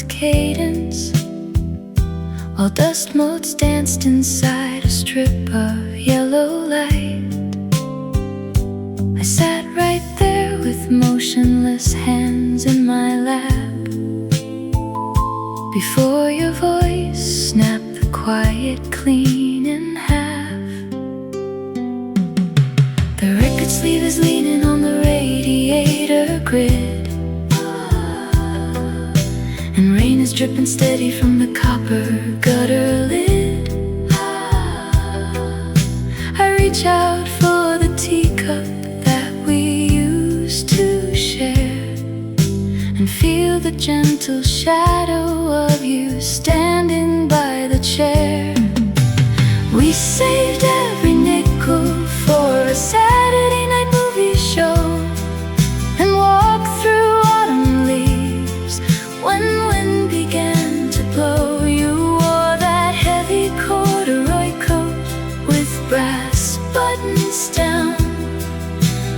its cadence, while dust motes danced inside a strip of yellow light. I sat right there with motionless hands in my lap, before your voice snapped the quiet clean in half. The record sleeve is leaning on the radiator grid, and rain is dripping steady from the copper gutter lid. I reach out for the teacup that we used to share, and feel the gentle shadow of you standing by the chair. We saved every nickel for a Saturday night movie show, and walked through autumn leaves when wind began to blow. You wore that heavy corduroy coat with brass buttons down,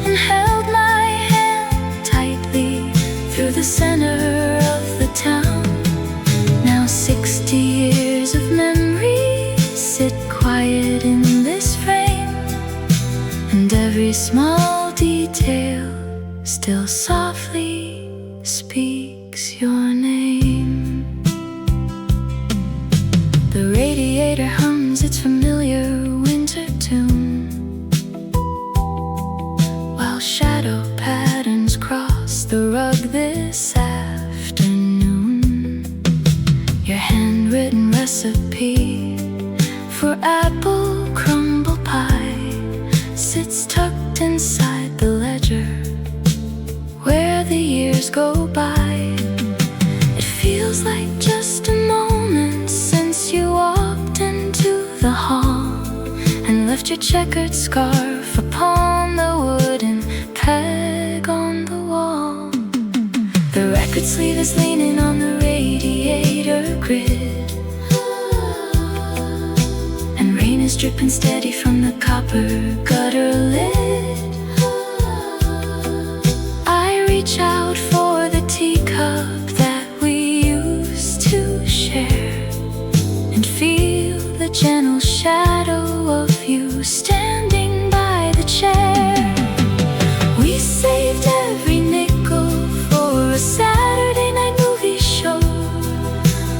and held my hand tightly through the center of the town. Now 60 years of memories sit quiet in this frame, and every small detail still softly speaks your name. The radiator hums its familiar winter tune, while shadow patterns cross the rug this afternoon. Your handwritten recipe for apple crumble pie sits tucked inside the ledger where the years go by. It feels like just a moment since you walked into the hall and left your checkered scarf upon the wooden peg on the wall. The record sleeve is leaning on the radiator grid, and rain is dripping steady from the copper gutter lid. I reach out for the teacup that we used to share, and feel the gentle shadow of you standing by the chair. We saved every nickel for a Saturday night movie show,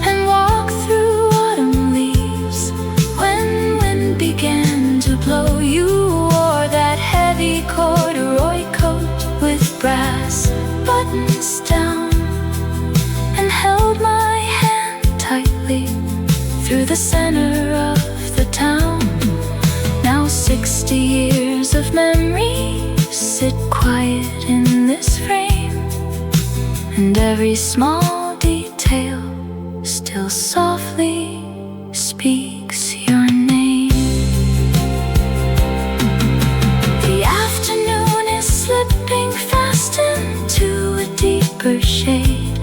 and walked through autumn leaves when wind began to blow. You wore that heavy corduroy coat with brass buttons down, and held my hand tightly through the center of the town. Now 60 years of memories sit quiet in this frame, and every small detail still softly speaks your name. The afternoon is slipping fast into a deeper shade,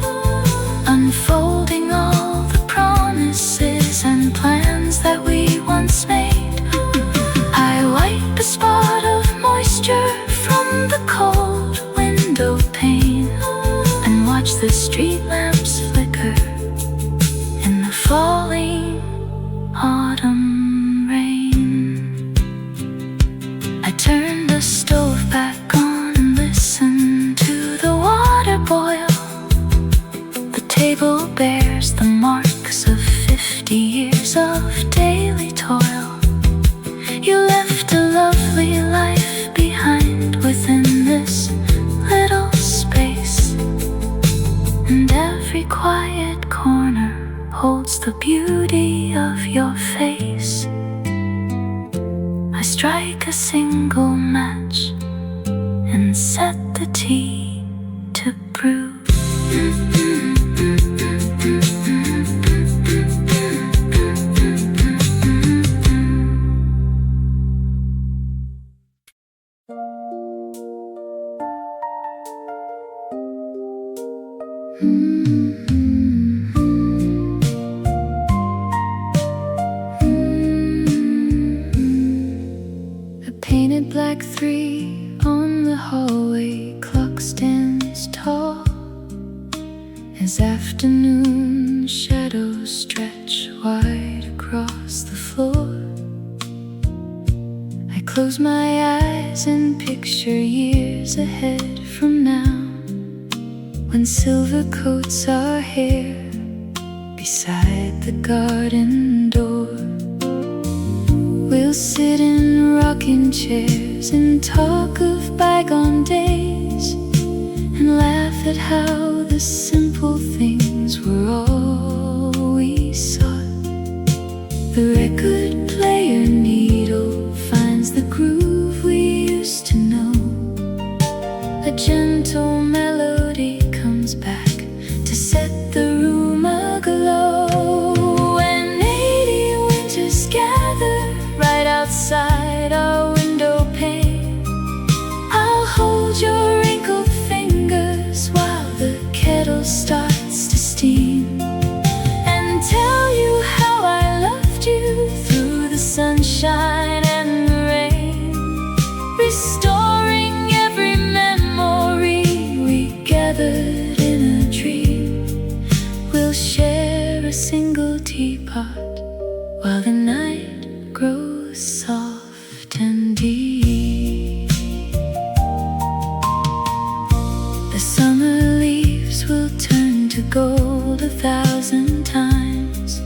unfolding all the promises and plans that we once made. I wipe a spot of moisture from the cold window pane, and watch the street lamps flicker in the falling autumn rain. I turn the stove back on and listen to the water boil. The table bears the marks of 50 years of daily toil. You left a lovely life behind within this little space, and every quiet corner holds the beauty of your face. I strike a single match and set the tea to brew. A painted black 3 on the hallway clock stands tall, afternoon shadows stretch wide across the floor. I close my eyes and picture years ahead from now, when silver coats our hair beside the garden door. We'll sit in rocking chairs and talk of bygone days, and laugh at how the simple things were all we sought. The record player needle finds the groove we used to know. A gentle melody comes back to set the room aglow. When 80 winters gather right outside our window pane, I'll hold your wrinkled fingers while the kettle starts to steam, and tell you how I loved you through the sunshine and the rain, restoring every memory we gathered in a dream. We'll share a single teapot while the night grows soft and deep. The summer leaves will turn to gold 1,000 times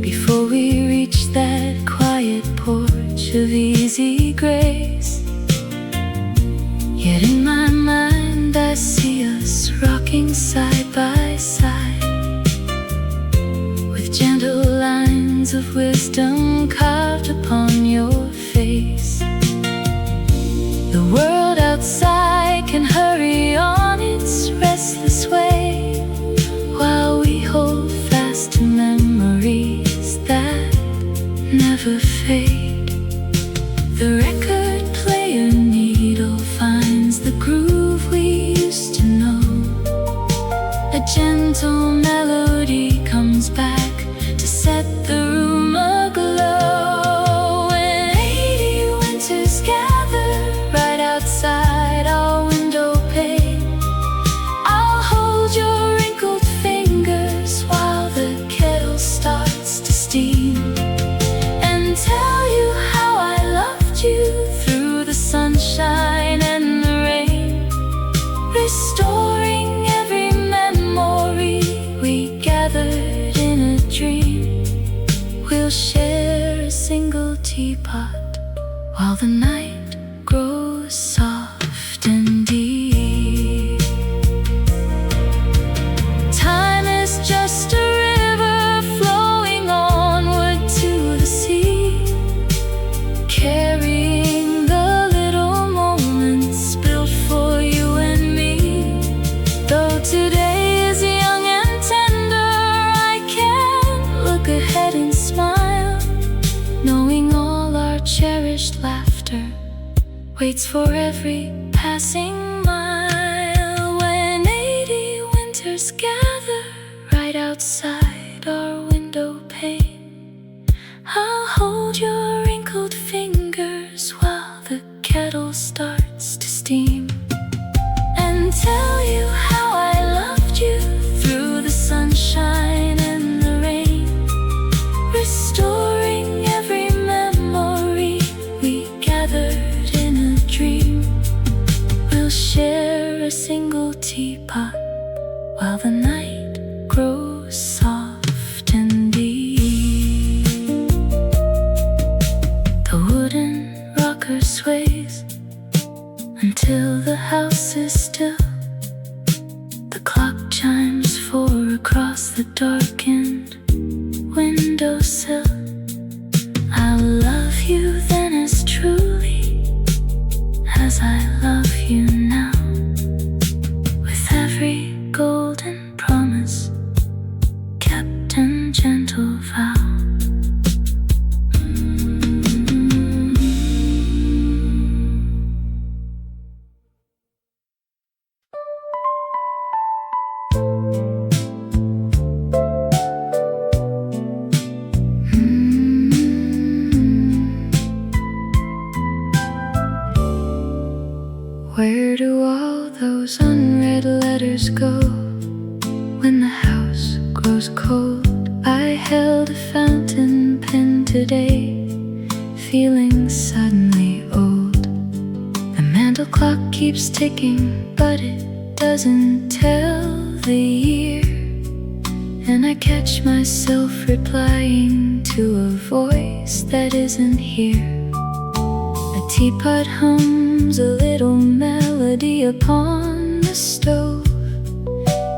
before we reach that quiet porch of easy grace. Yet in my mind I see us rocking side by side, with gentle lines of wisdom carved upon your face. The world outside can hurry on its restless way, while we hold fast to memories that never fade. The record player needle finds the groove we used to know. A gentle melody comes back to set the room aglow. When 80 winters gather right outside our window pane, I'll hold your wrinkled fingers while the kettle starts to steam, and tell you how I loved you through the sunshine and the rain, restoring every memory we gathered in a dream. We'll share a single teapot while the night grows soft and deep. Time is just a river flowing onward to the sea, carrying the little moments built for you and me. Though today is young and tender, I can look ahead and smile, knowing all our cherished laughter waits for every passing mile. When 80 winters gather right outside our window pane, I'll hold your wrinkled fingers while the kettle starts to steam, and tell you how I loved you through the sunshine and the rain, restoring every memory we gathered in a dream. We'll share a single teapot while the night grows soft and deep. grows cold. I held a fountain pen today, feeling suddenly old. The mantel clock keeps ticking, but it doesn't tell the year. And I catch myself replying to a voice that isn't here. A teapot hums a little melody upon the stove,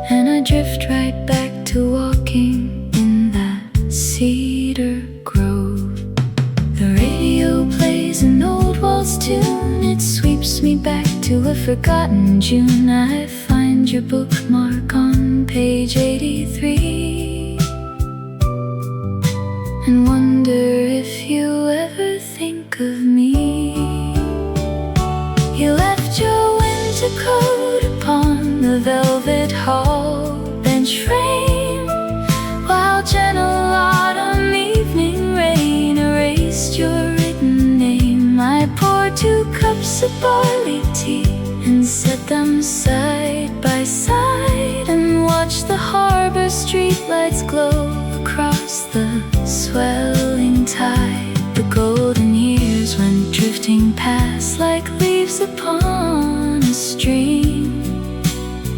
and I drift right back to walking in that cedar grove. The radio plays an old waltz tune. It sweeps me back to a forgotten June. I find your bookmark on page 83 and wonder if you ever think of me. You left your winter coat upon the velvet hall bench frame, while gentle autumn evening rain erased your written name. I poured 2 cups of barley tea and set them side by side, and watched the harbor streetlights glow across the swelling tide. The golden years went drifting past like leaves upon a stream,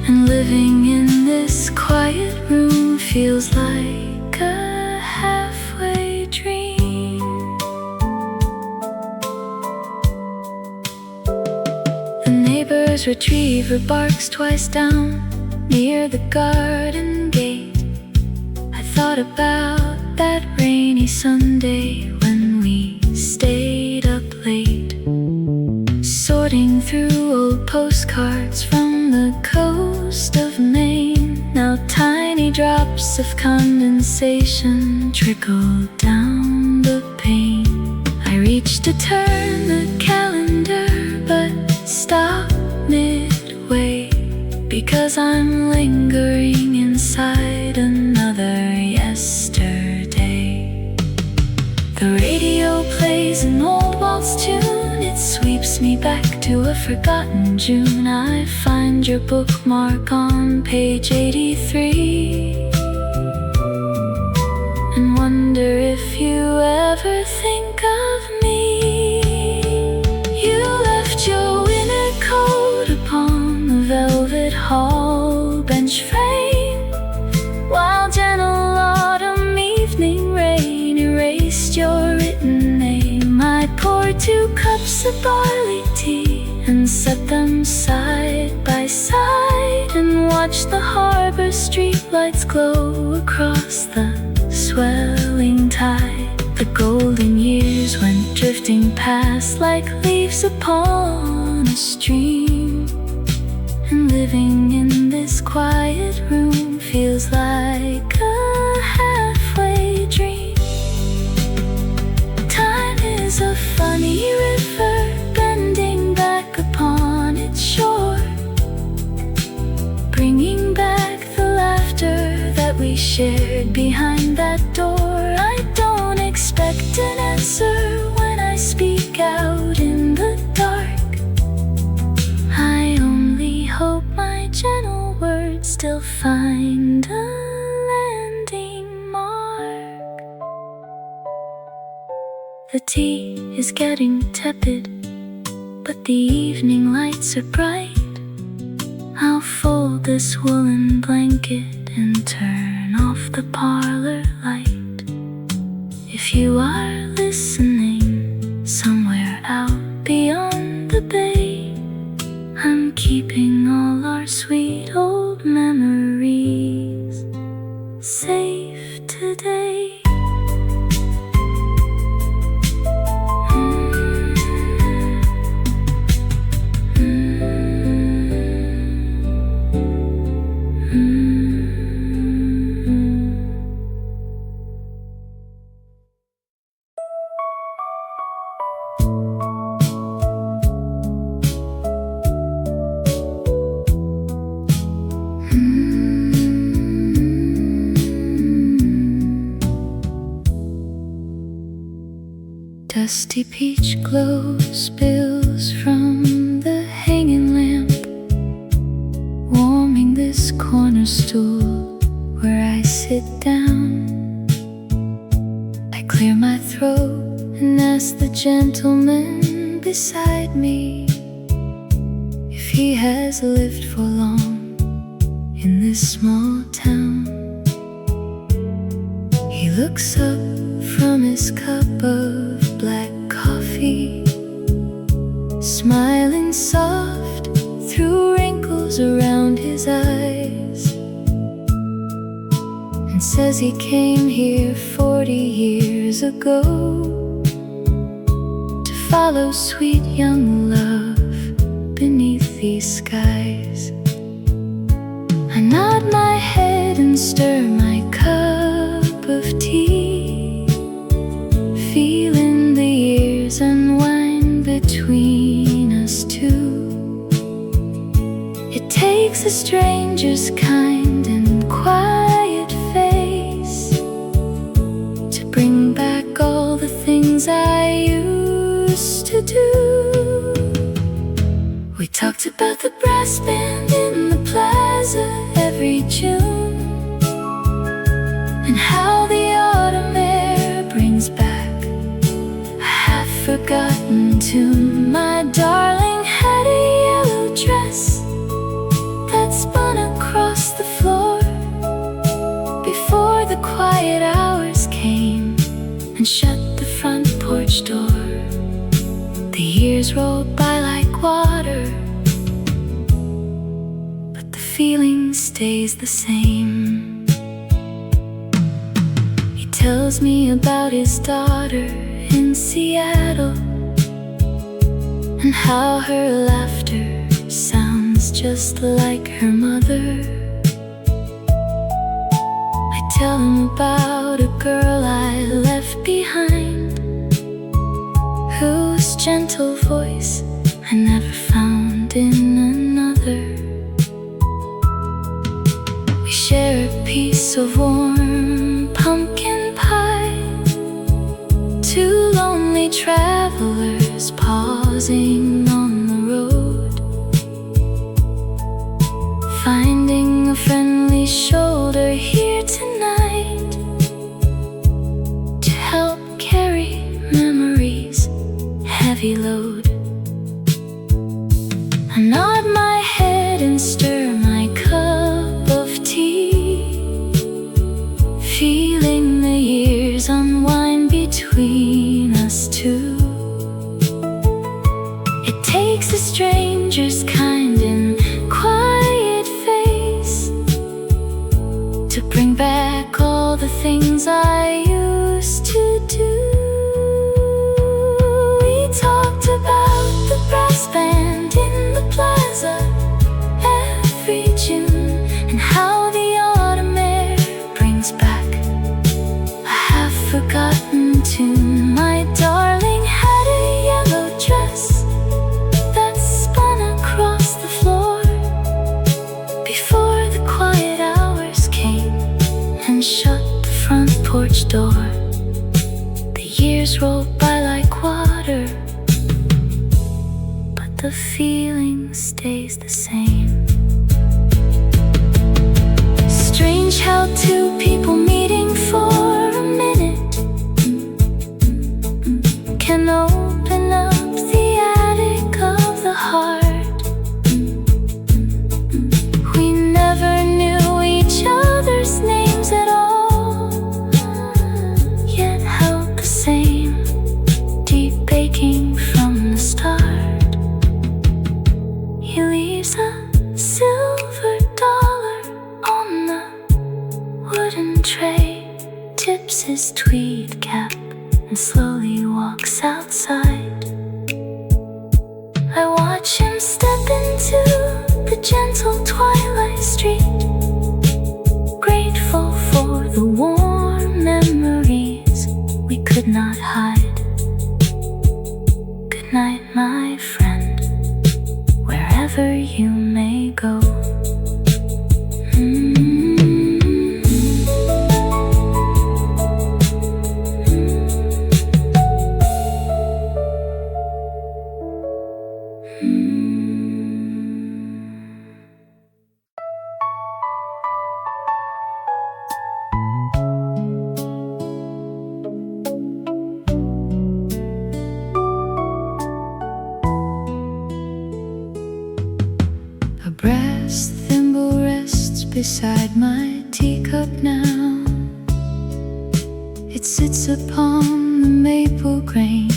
and living in this quiet room feels like a halfway dream. The neighbor's retriever barks twice down near the garden gate. I thought about that rainy Sunday when we stayed up late, sorting through old postcards from the coast of Maine. Now tiny drops of condensation trickle down the pane. I reached to turn the calendar, but stopped midway, because I'm lingering inside another yesterday. The radio plays an old waltz tune. It sweeps me back to a forgotten June. I find your bookmark on page 83 and wonder if you ever think of me. You left your winter coat upon the velvet hall bench frame, while gentle autumn evening rain erased your written name. I poured 2 cups of barley tea and set them side by side, and watched the harbor streetlights glow across the swelling tide. The golden years went drifting past like leaves upon a stream, and living in this quiet room feels like a halfway dream. Time is a funny river bending back upon its shore, bringing back the laughter that we shared behind that door. I don't expect an answer when I speak out in the dark. I only hope my gentle words still find a landing mark. The tea is getting tepid, but the evening lights are bright. I'll fold this woolen blanket and turn off the parlor light. If you are listening somewhere out beyond the bay, I'm keeping all our sweet old memories safe today. Dusty peach glow spills from the hanging lamp, warming this corner stool where I sit sit down. I clear my throat and ask the gentleman beside me if he has lived for long in this small town. He looks up from his cup of black coffee, smiling soft through wrinkles around his eyes, and says he came here 40 years ago to follow sweet young love beneath these skies. I nod my head and stir my cup of tea, feeling the years unwind between us two. It takes a stranger's kind and quiet face to bring back all the things I used to do. We talked about the brass band in the plaza every June, and how the autumn air brings back a half-forgotten tune. My darling had a yellow dress that spun across the floor before the quiet hours came and shut the front porch door. The years rolled by like water, but the feeling stays the same. He tells me about his daughter in Seattle, and how her laughter sounds just like her mother. I tell him about a girl I left behind, whose gentle voice I never found in another. We share a piece of warm pumpkin pie, two lonely travelers pausing on the road, finding a friendly shoulder here tonight to help carry memories' heavy load. I nod my head and stir my cup of tea, feeling the years unwind between us two. It takes a stranger's kind and quiet face to bring back all the things I used to do. We talked about the brass band in the plaza every June, and how the autumn air brings back a half-forgotten tune. My darling had a yellow dress that spun across the floor before the quiet hours came and shut the front porch door. The years rolled by like water, but the feeling stays the same. Strange how two people meeting for a minute can open up the attic of the heart. We never knew each other's names at all, yet held the same deep aching from the start. He leaves a silver dollar on the wooden tray, tips his tweed cap, and slowly walks outside. I watch him step into the gentle twilight street, grateful for the warm memories we could not hide. Good night, my friend, wherever you may go. beside my teacup now. It sits upon the maple grain,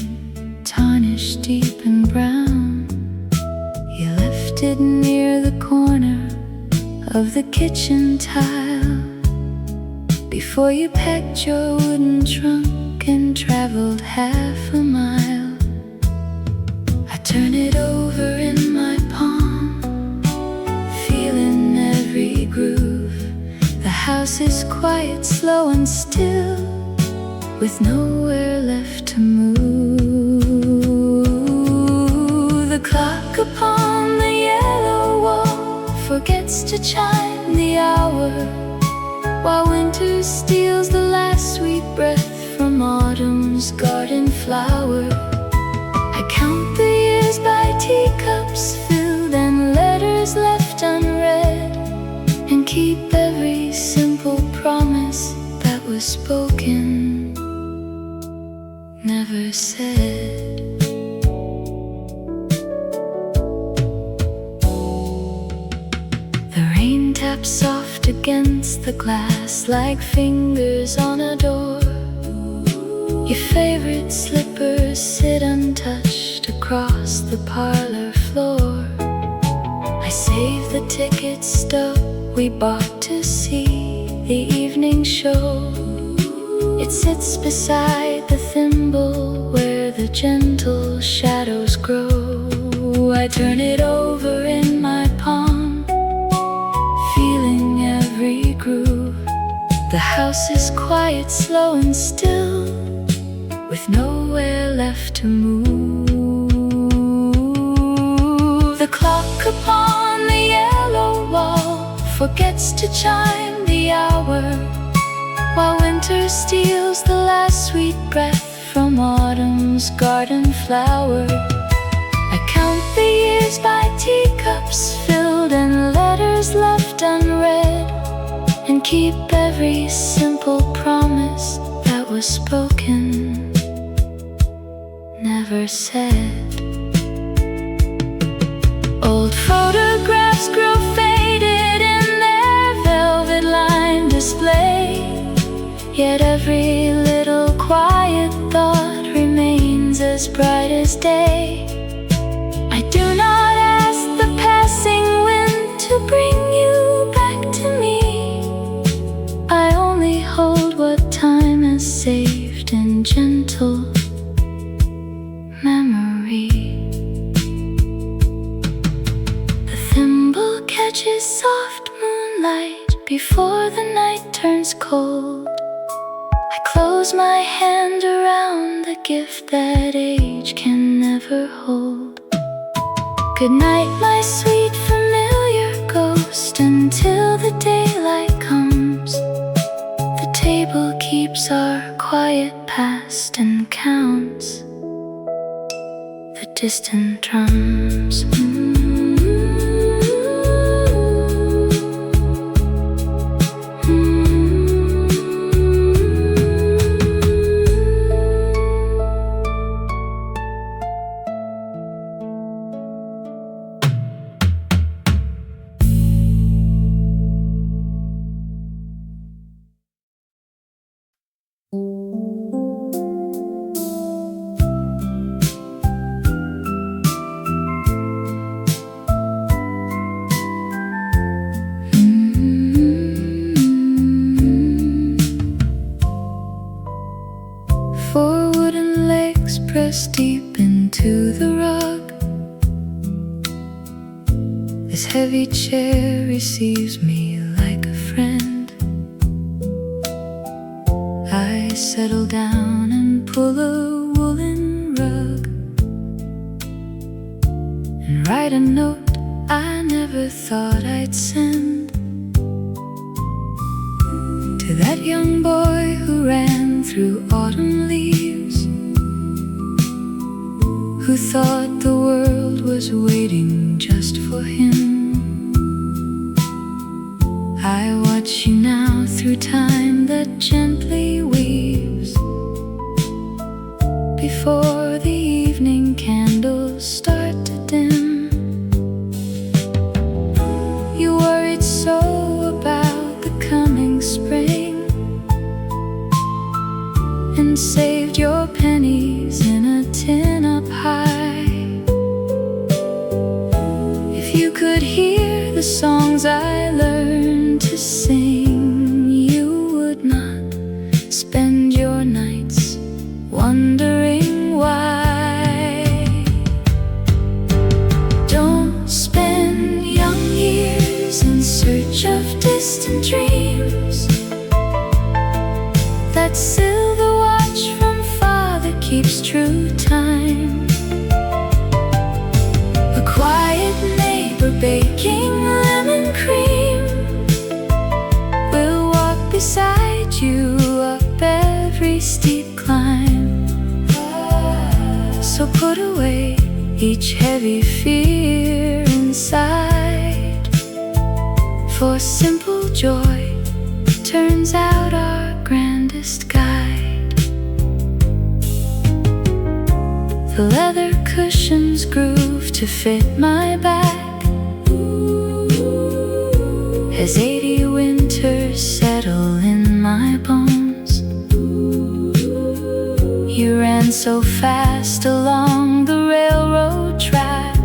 tarnished deep and brown. You left it near the corner of the kitchen tile before you packed your wooden trunk and traveled half a mile. I turn it over in my palm, feeling every groove. The house is quiet, slow and still, with nowhere left to move. The clock upon the yellow wall forgets to chime the hour, while winter steals the last sweet breath from autumn's garden flower. I count the years by teacups filled and letters left unread, and keep every simple promise that was spoken, never said. The rain taps soft against the glass like fingers on a door. Your favorite slippers sit untouched across the parlor floor. I save the ticket stub we bought to see the evening show. It sits beside the thimble where the gentle shadows grow. I turn it over in my palm, feeling every groove. The house is quiet, slow and still, with nowhere left to move. The clock upon the yellow wall forgets to chime the hour, while winter steals the last sweet breath from autumn's garden flower. I count the years by teacups filled and letters left unread, and keep every simple promise that was spoken, never said. Old photographs grow faded in their velvet-lined display, yet every little quiet thought remains as bright as day. I do not ask the passing wind to bring you back to me. I only hold what time has saved in gentle memory. The thimble catches soft moonlight before the night turns cold. I close my hand around the gift that age can never hold. Good night, my sweet familiar ghost, until the daylight comes. The table keeps our quiet past and counts the distant drums. Four wooden legs pressed deep into the rug. This heavy chair receives me like a friend. I settle down and pull a woolen rug and write a note I never thought I'd send to that young boy who ran through autumn leaves, who thought the world was waiting just for him. I watch you now through time that gently weaves, before the evening candles start to dim. You worried so about So put away each heavy fear inside, for simple joy turns out our grandest guide. The leather cushions groove to fit my back, as 80 winters settle in my bones. You ran so fast along the railroad track,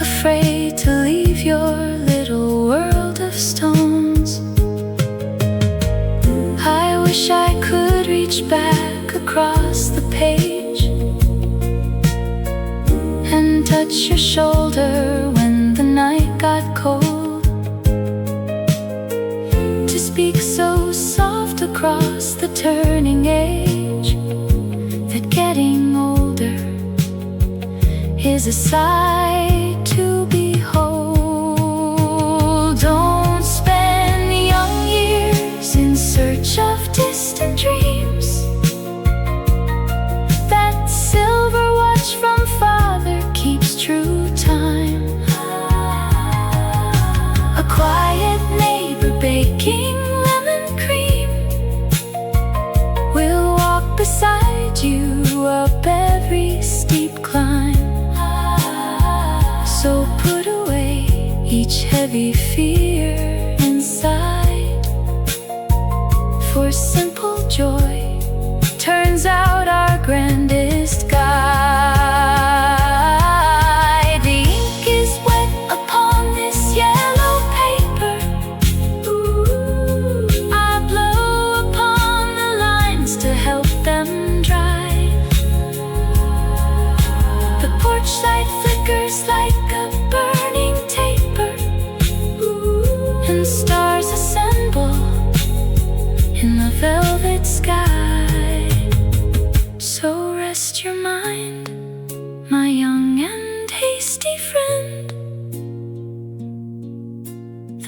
afraid to leave your little world of stones. I wish I could reach back across the page and touch your shoulder when the night got cold, to speak so soft across the turning age that getting older is a sight to behold. Don't spend young years in search of distant dreams. That silver watch from father keeps true time. A quiet neighbor baking lemon cream will walk beside you up every steep climb. So put away each heavy fear inside, for simple joy turns out our grandest guide. The ink is wet upon this yellow paper. I blow upon the lines to help them dry. The porch light flickers like a burning taper, and stars assemble in the velvet sky. So rest your mind, my young and hasty friend.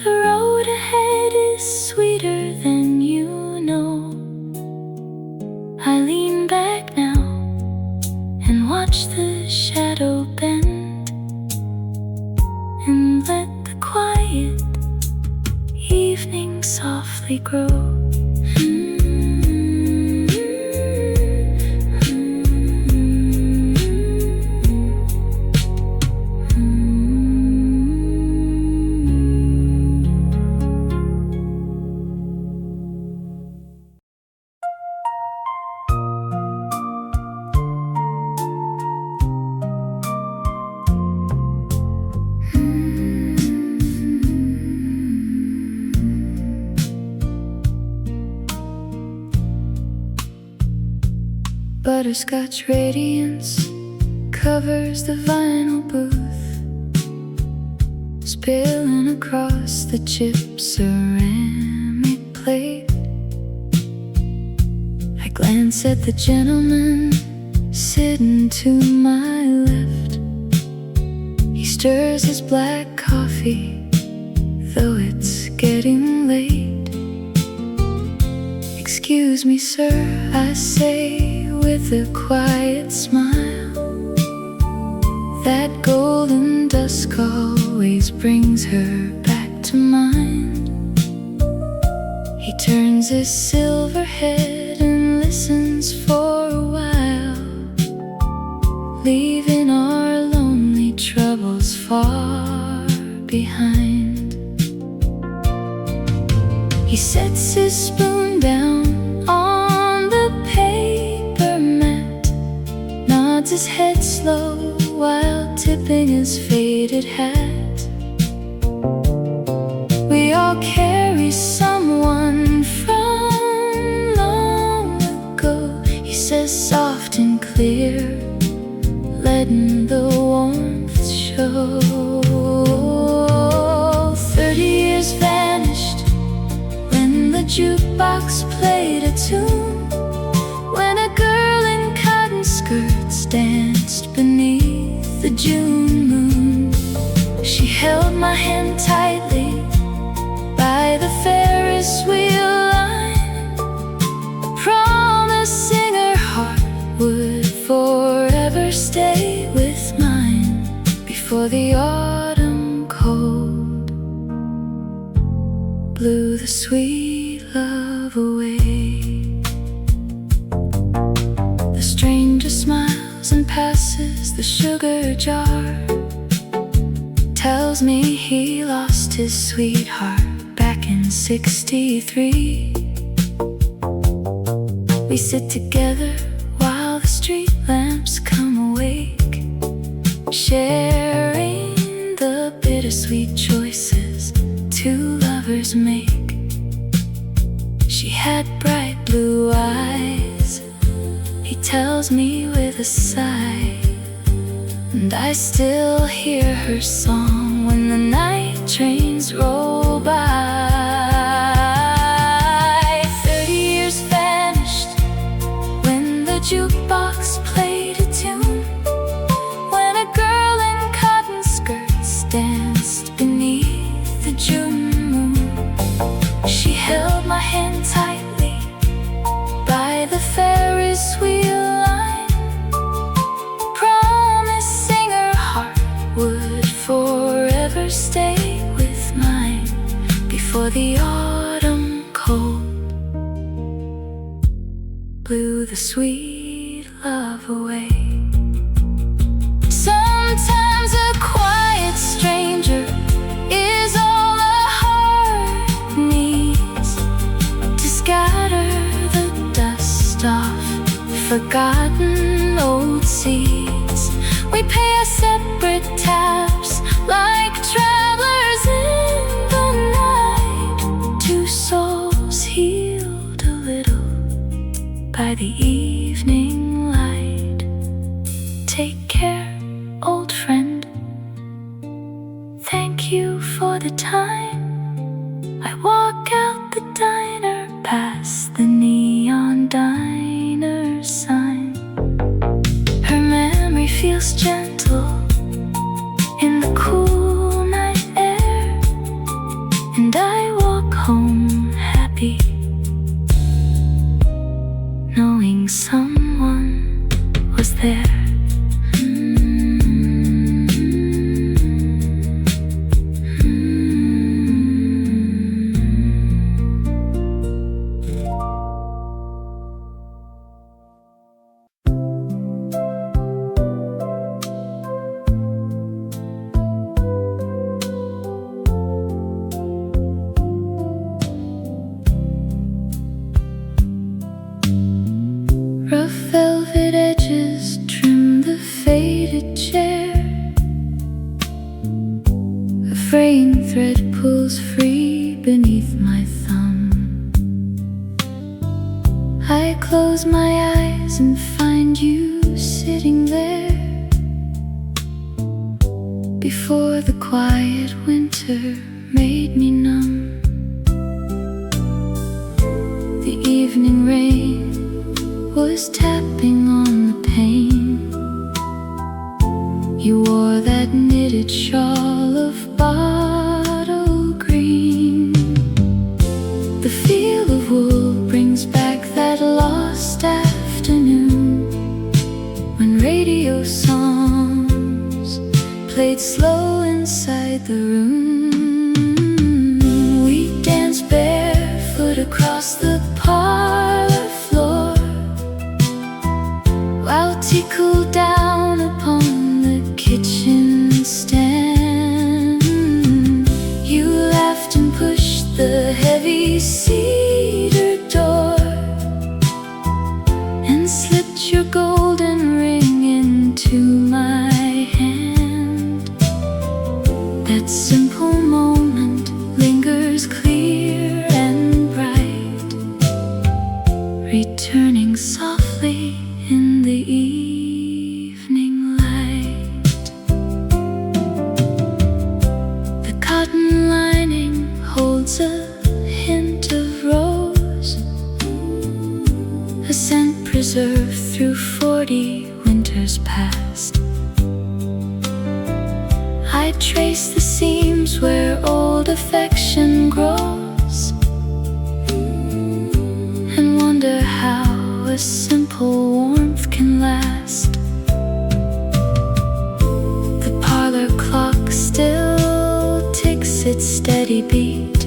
The road ahead is sweeter than you know. I lean back now and watch the shadow bend, and let the quiet evening softly grow. Butterscotch radiance covers the vinyl booth, spilling across the chipped ceramic plate. I glance at the gentleman sitting to my left. He stirs his black coffee, though it's getting late. Excuse me, sir, I say with a quiet smile. That golden dusk always brings her back to mind. He turns his silver head and listens for a while, leaving our lonely troubles far behind. He sets his spoon down on the paper mat, nods his head slow while tipping his faded hat. We all carry someone from long ago, he says soft and clear, letting the warmth show. 30 years vanished when the jukebox played a tune, when a girl in cotton skirts danced beneath the June moon. She held my hand tightly by the Ferris wheel line, promising her heart would sweet love away. The stranger smiles and passes the sugar jar, tells me he lost his sweetheart back in '63. We sit together while the street lamps come awake, sharing the bittersweet choices two lovers make. She had bright blue eyes, he tells me with a sigh, and I still hear her song when the night trains roll by. 30 years vanished when the jukebox played a tune, when a girl in cotton skirts danced beneath the June moon. She held my hand tightly by the Ferris wheel line, promising her heart would forever stay with mine before the autumn cold blew the sweet love away. Sometimes a quiet stranger is all a heart needs to scatter the dust off forgotten old seeds. We pay our separate tabs like travelers in the night, two souls healed a little by the evening light. Take care, old friend, thank you for the time. I walk out the diner past the neon diner sign. Her memory feels gentle in the cool night air, and I walk home happy, knowing someone was there. Rough velvet edges trim the faded chair, a fraying thread pulls free beneath my thumb. I close my eyes and find you sitting there before the quiet winter made me numb. The evening rain was tapping on the pane. You wore that knitted shawl of bottle green. The feel of wool brings back that lost afternoon when radio songs played slow inside the room. We danced barefoot across the parlor floor while tea cooled down upon the kitchen stand. You laughed and pushed the heavy cedar door and slipped your golden ring into my hand. That simple moment lingers clear and bright, returning softly in the evening light. The cotton lining holds a hint of rose, a scent preserved through 40 winters past. I trace the seams where old affection grows and wonder how a simple warmth can last. The parlor clock still ticks its steady beat,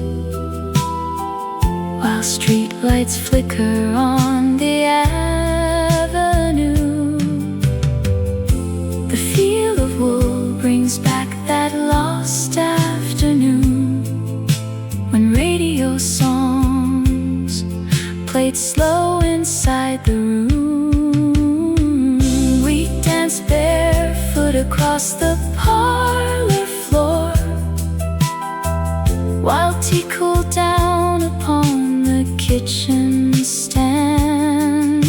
while street lights flicker on the avenue. The feel of wool brings back that lost afternoon when radio songs played slow inside the room. We danced barefoot across the parlor floor while tea cooled down upon the kitchen stand.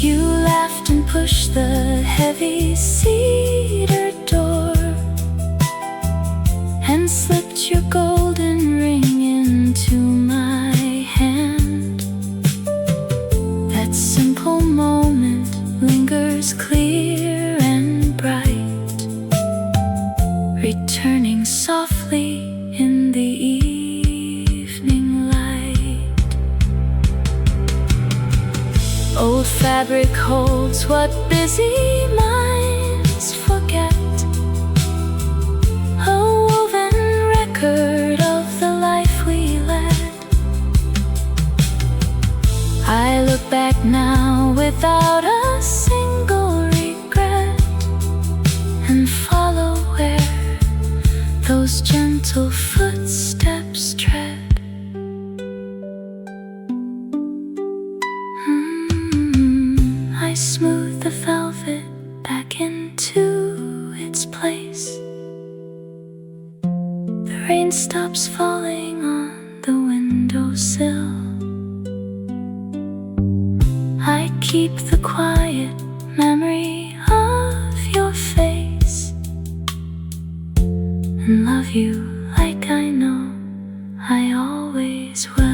You laughed and pushed the heavy cedar door and slipped your golden ring into my hand. That simple moment lingers clear and bright, returning softly in the evening light. Old fabric holds what busy minds forget, a woven record of the life we led. I look back now without a single regret and follow where those gentle footsteps tread. I smooth the velvet back into its place. The rain stops falling on the windowsill. I keep the quiet memory of your face and love you like I know I always will.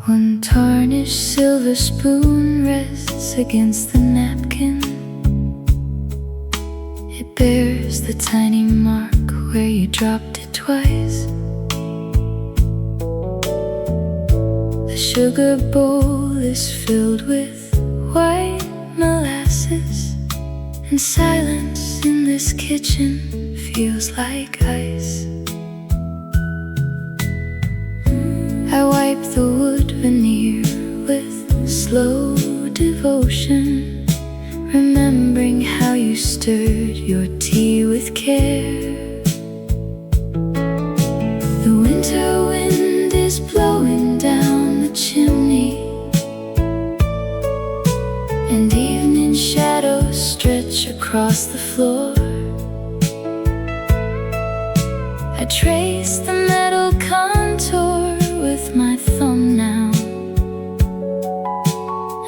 One tarnished silver spoon rests against the napkin. It bears the tiny mark where you dropped it twice. The sugar bowl is filled with white molasses, and silence in this kitchen feels like ice. I wipe the wood veneer with slow devotion, remembering how you stirred your tea with care. The winter wind is blowing down the chimney, and evening shadows stretch across the floor. I trace the metal contour with my thumb now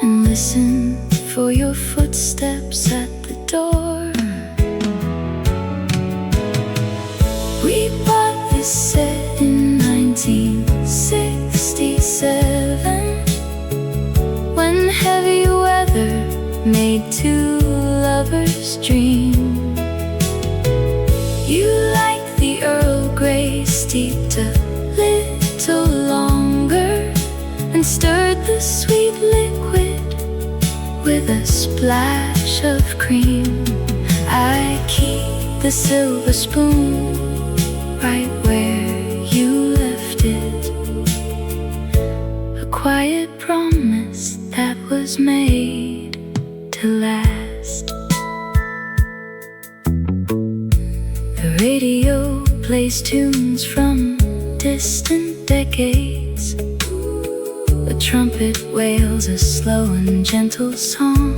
and listen for your footsteps at the door. We bought this set in 1967 when heavy weather made two lovers dream. You like the Earl Grey steeped a little longer and stirred the sweet liquid with a splash of cream. I keep the silver spoon right where you left it, a quiet promise that was made to last. The radio plays tunes from distant decades. The trumpet wails a slow and gentle song.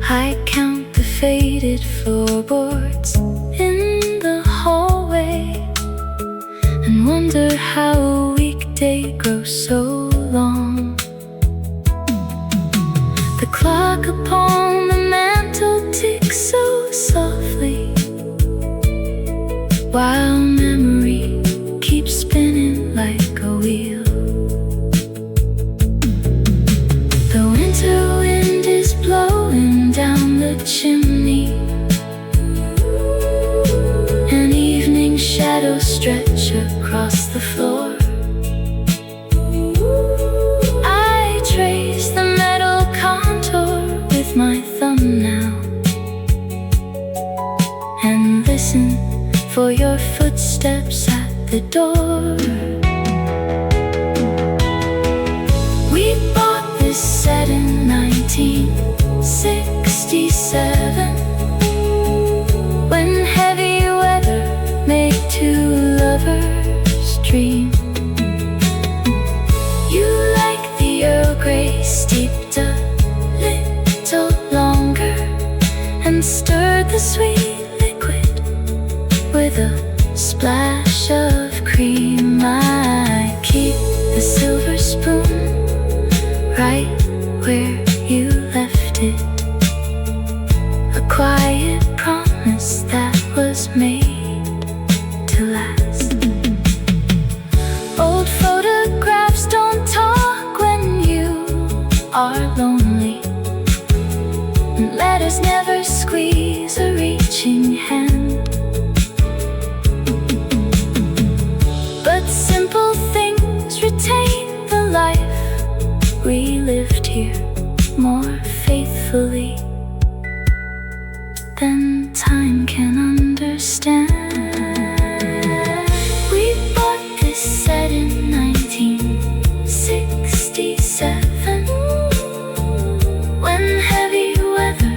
I count the faded floorboards in the hallway and wonder how a weekday grows so long. The clock upon the mantel ticks so softly, while memory keeps spinning like a wheel. for your footsteps at the door. We bought this set in 1967, when heavy weather made two lovers dream. You like the Earl Grey steeped a little longer, and stirred the sweet liquid with a splash of cream. I keep the silver spoon right where you left it, a quiet promise that was made to last. Old photographs don't talk when you are lonely, and letters never squeeze a reaching hand. But simple things retain the life we lived here more faithfully than time can understand. We bought this set in 1967, when heavy weather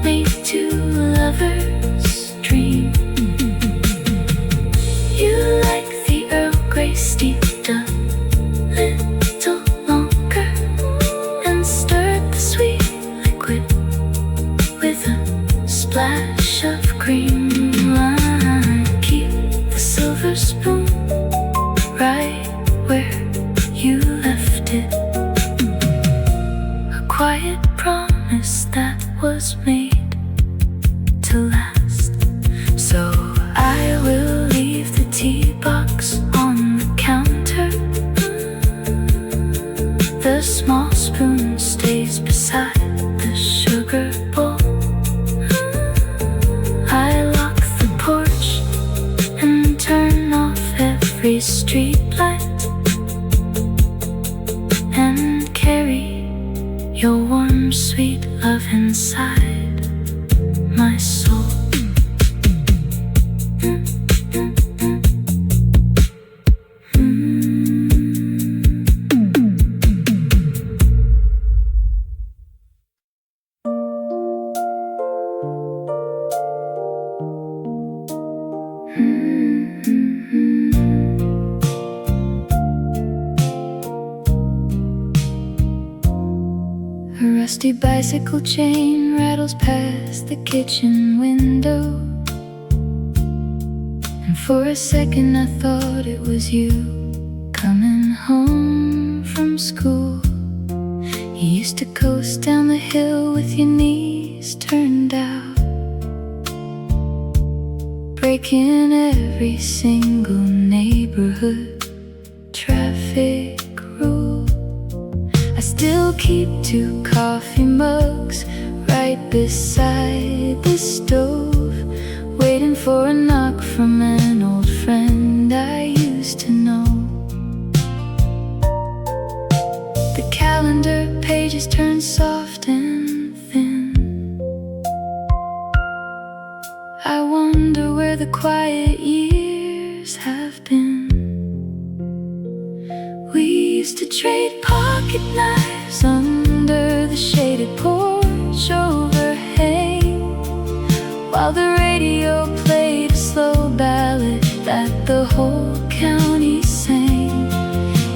made two lovers dream. You like the Earl Grey steeped a little longer, and stirred the sweet liquid with a splash of cream. I keep the silver spoon right where you left it, a quiet promise that was made to last. So I will leave the tea box on the counter, the small spoon stays beside the sugar bowl. I lock the porch and turn off every street light, and carry your warm sweet love inside my soul. A rusty bicycle chain rattles past the kitchen window, and for a second I thought it was you coming home from school. You used to coast down the hill with your knees turned out, breaking every single neighborhood traffic rule. I still keep 2 coffee mugs right beside the stove, waiting for a knock from an old friend I used to know. The calendar pages turn soft and thin. I wonder where the quiet years have been. We used to trade pocket knives under the shaded porch overhang, while the radio played a slow ballad that the whole county sang.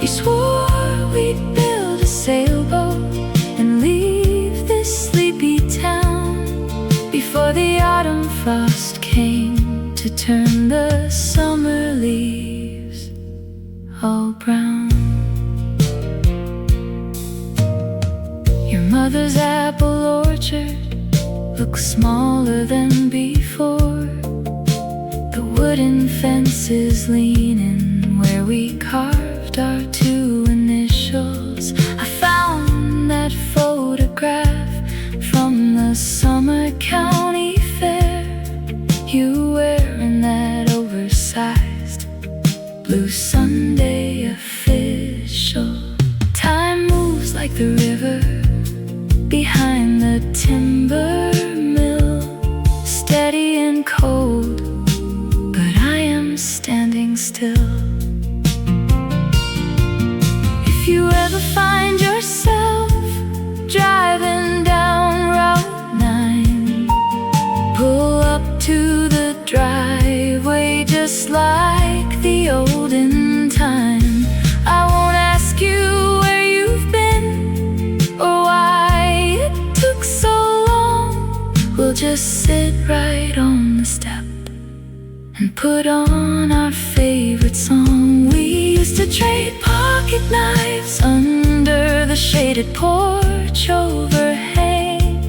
You swore we'd build a sailboat and leave this sleepy town before the autumn frost came to turn the summer leaves all brown. Your mother's apple orchard looks smaller than before. The wooden fences lean in where we carved our 2 initials. I found that photograph from the summer county fair, you wearing that oversized blue Sunday official. Time moves like the river behind the timber mill, steady and cold, but I just like the olden time. I won't ask you where you've been or why it took so long. We'll just sit right on the step and put on our favorite song. We used to trade pocket knives under the shaded porch overhang,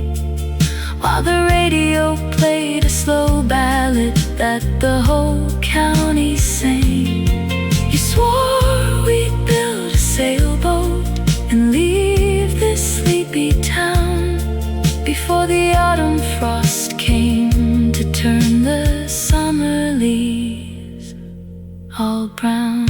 while the radio played a slow ballad that the whole county sang. You swore we'd build a sailboat and leave this sleepy town before the autumn frost came to turn the summer leaves all brown.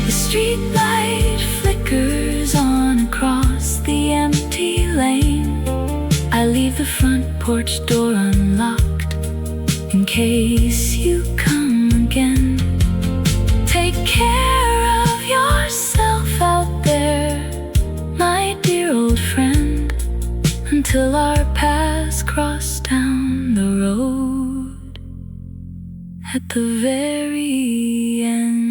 The street light flickers on across the empty lane. I leave the front porch door unlocked in case you come again. Take care of yourself out there, my dear old friend, until our paths cross down the road at the very end.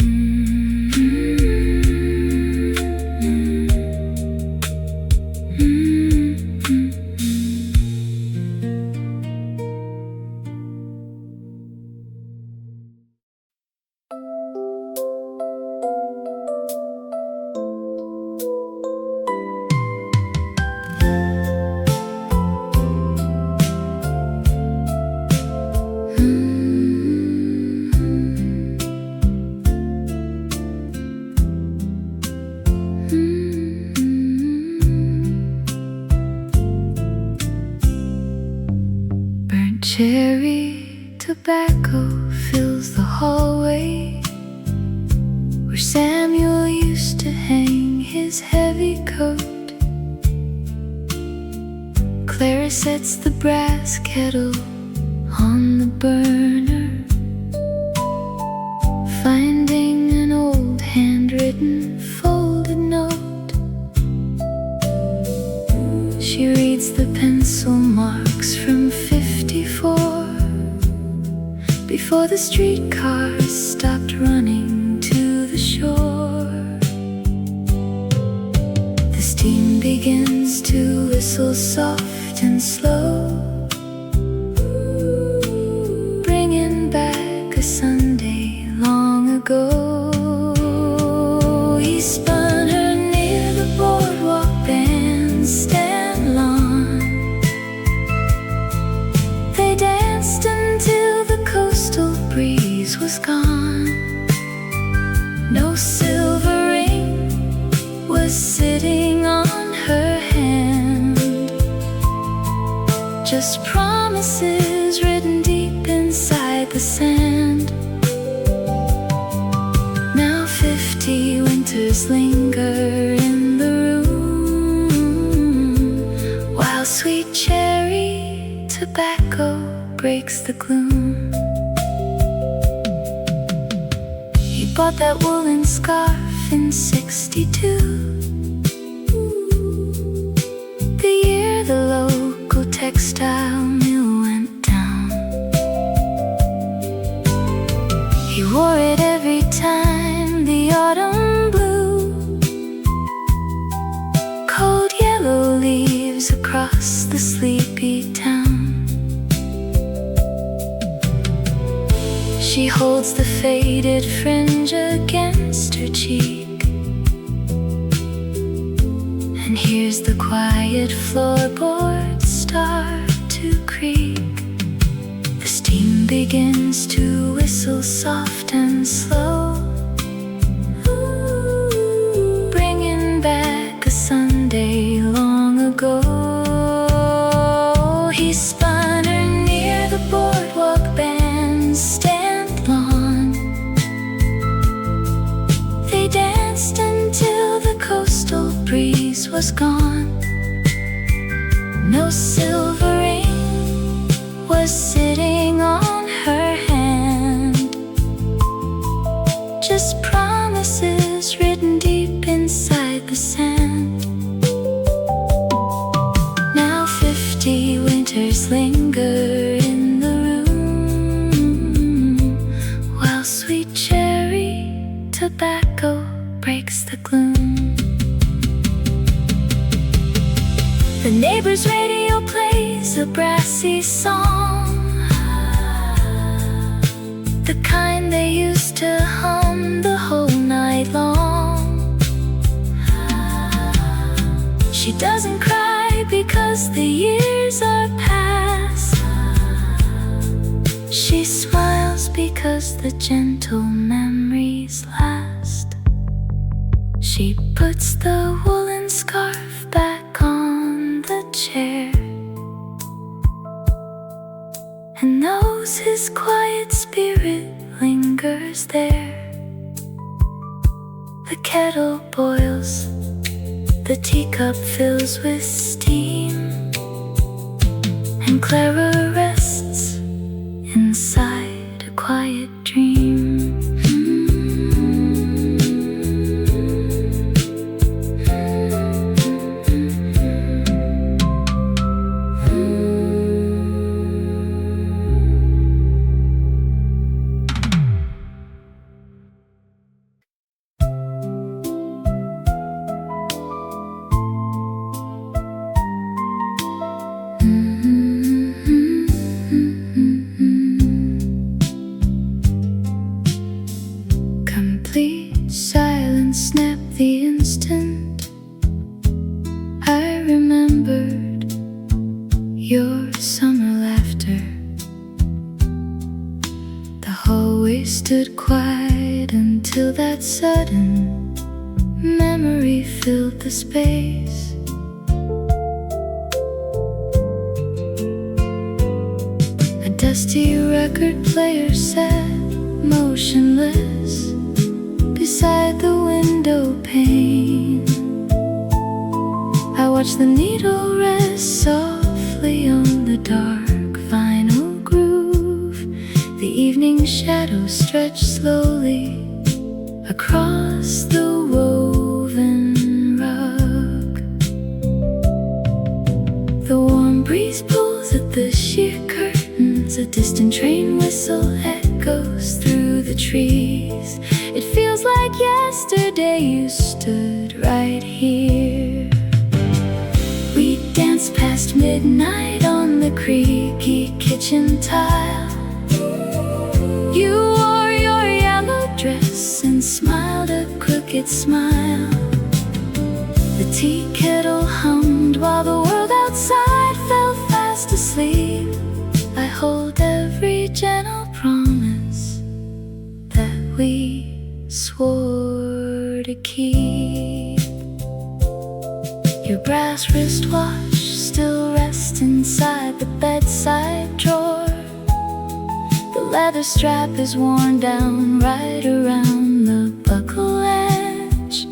Cherry tobacco fills the hallway where Samuel used to hang his heavy coat. Clara sets the brass kettle on the burner, finding an old handwritten folded note. She reads the pencil marks from 54 before the streetcars stopped running to the shore. The steam begins to whistle soft and slow, bringing back a Sunday long ago. He spun her near the boardwalk bandstand lawn. They danced until the coastal breeze was gone. No silver ring was sitting on her hand, just promises written deep inside the sand. Now 50 winters linger in the room, while sweet cherry tobacco breaks the gloom. He bought that woolen scarf in 62, the year the local textile mill went down. He wore it every time the autumn blew, cold yellow leaves across the sleepy town. She holds the faded fringe against her cheek and hears the quiet floorboards start to creak. The steam begins to whistle soft and slow, bringing back a Sunday long ago. He spun her near the boardwalk bandstand lawn. They danced until the coastal breeze was gone. No silver ring was sitting on her hand, just promises written deep inside the sand. Now 50 winters linger in the room, tobacco breaks the gloom. The neighbor's radio plays a brassy song, the kind they used to hum the whole night long. She doesn't cry because the years are past. She smiles because the gentle memories last. She puts the woolen scarf back on the chair and knows his quiet spirit lingers there. The kettle boils, the teacup fills with steam, and Clara rests inside a quiet dream. Complete silence snapped the instant I remembered your summer laughter. The hallway stood quiet until that sudden memory filled the space. A dusty record player sat motionless beside the window pane. I watched the needle rest softly on the dark vinyl groove. The evening shadows stretched slowly across the woven rug. The warm breeze pulls at the sheer curtains. A distant train whistle echoes through the trees. It feels like yesterday you stood right here. We danced past midnight on the creaky kitchen tile. You wore your yellow dress and smiled a crooked smile. The tea kettle hummed while the world outside fell fast asleep. I hold every gentle promise that we swore to keep. Your brass wristwatch still rests inside the bedside drawer. The leather strap is worn down right around the buckle edge.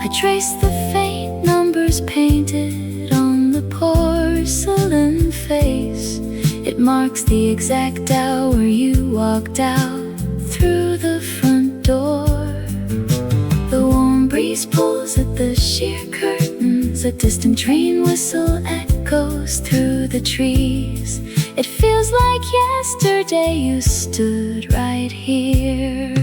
I trace the faint numbers painted on the porcelain face. It marks the exact hour you walked out through the front door. The warm breeze pulls at the sheer curtains. A distant train whistle echoes through the trees. It feels like yesterday you stood right here.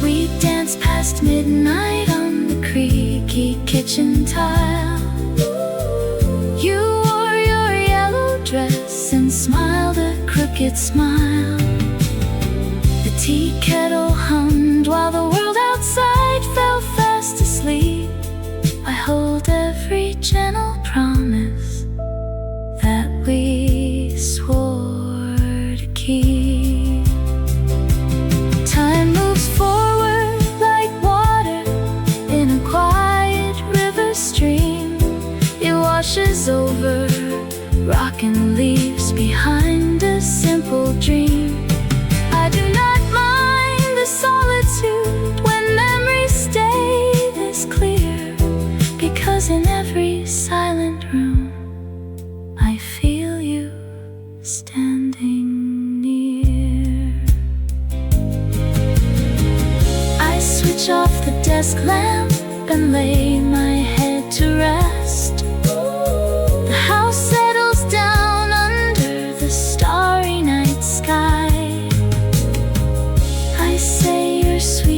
We danced past midnight on the creaky kitchen tile. You wore your yellow dress and smiled a crooked smile. The tea kettle hummed while the world outside fell fast asleep. I hold every gentle promise that we swore to keep. Time moves forward like water in a quiet river stream. It washes over rock and leaves behind a simple dream. I do not mind the solitude when memories stay this clear, because in every silent room I feel you standing near. I switch off the desk lamp and lay my head to rest. The house settles down under the starry night sky. I say your sweet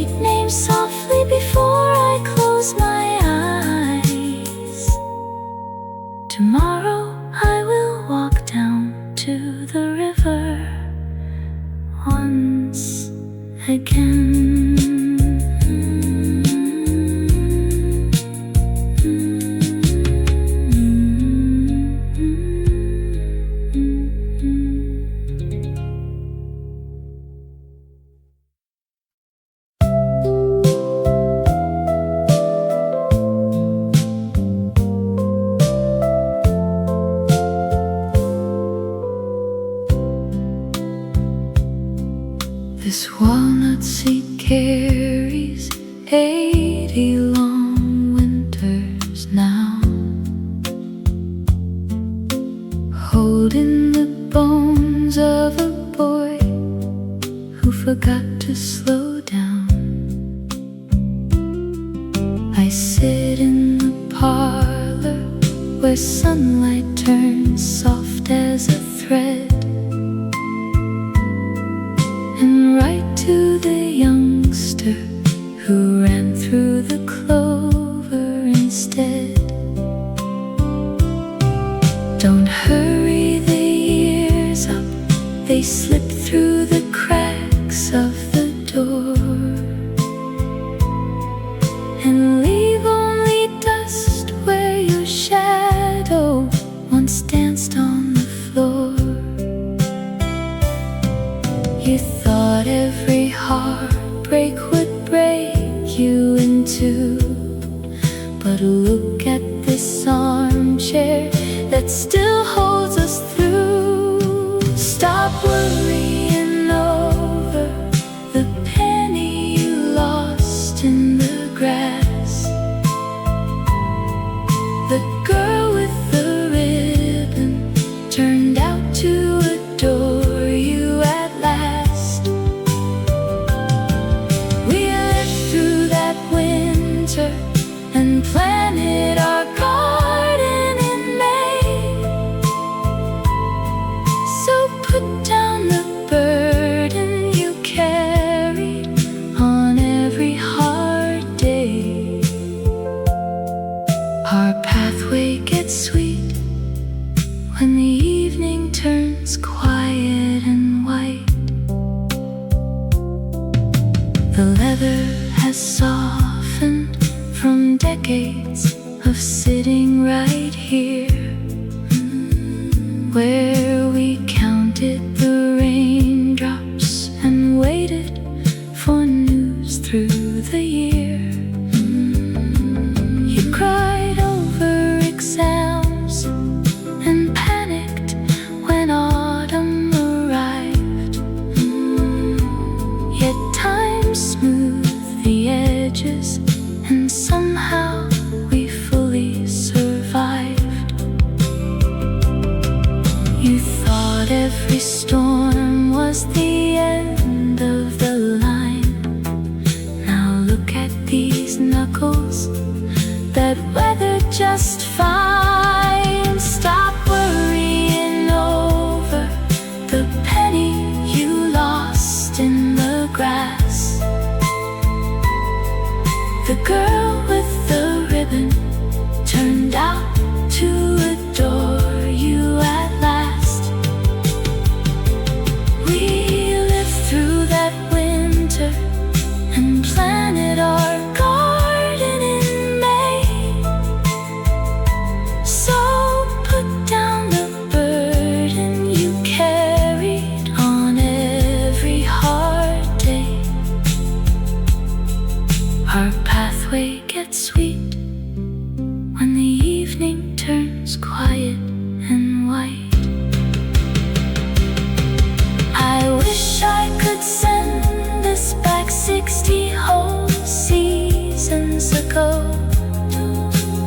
carries 80 long winters now, holding the bones of a boy who forgot to slow down. I sit in the parlor where sunlight turns soft as a thread, and write to the youngster who ran through the clover instead. Don't hurry the years up, they slip through the cracks of the door and leave only dust where your shadow once danced on the floor. You thought every heartbreak would break you in two, but look at this armchair that still holds us through. Stop worrying over the penny you lost in the grass. The girl with the ribbon turned out to adore you at last. We lived through that winter and planted our garden in May. So put down the burden you carried on every hard day. Our pathway gets sweet when the evening turns quiet and white. The leather has softened from decades of sitting right here, where we counted the raindrops and waited for news through the year. You cried over exams and panicked when autumn arrived, yet time smoothed the edges and somehow we fully survived. You thought every storm was the end of the line. Now look at these knuckles that weathered just fine. Stop worrying over the penny you lost in the grass. The girl with the ribbon turned out to adore you at last. We lived through that winter and planted our garden in May. So put down the burden you carried on every hard day. Our pathway gets sweet when the evening turns quiet and white. I wish I could send this back 60 whole seasons ago,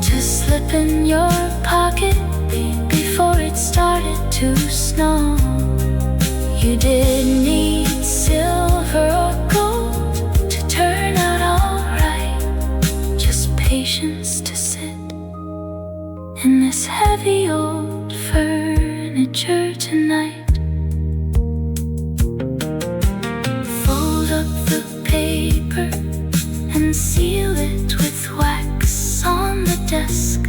to slip in your pocket before it started to snow. You didn't need silver or gold to turn out alright, just patience to sit in this heavy old furniture tonight. Fold up the paper and seal it with wax on the desk.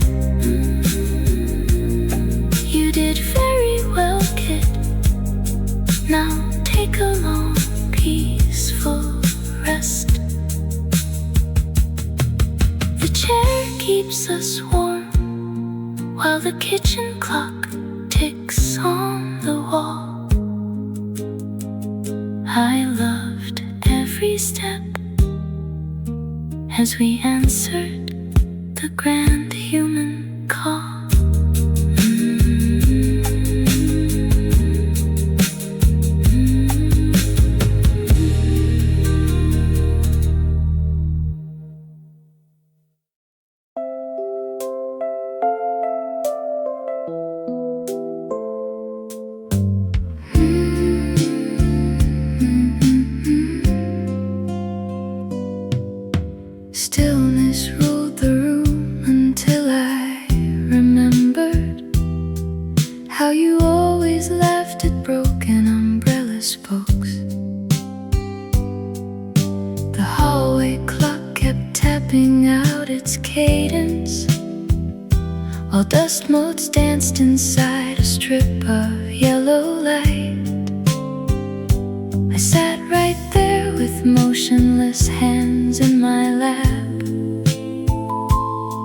You did very well, kid. Now take a long, peaceful rest. The chair keeps us warm while the kitchen clock ticks on the wall. I loved every step as we answered the grand human call. Stillness ruled the room until I remembered how you always laughed at broken umbrella spokes. The hallway clock kept tapping out its cadence while dust motes danced inside a strip of yellow light. I sat right there with motionless hands in my lap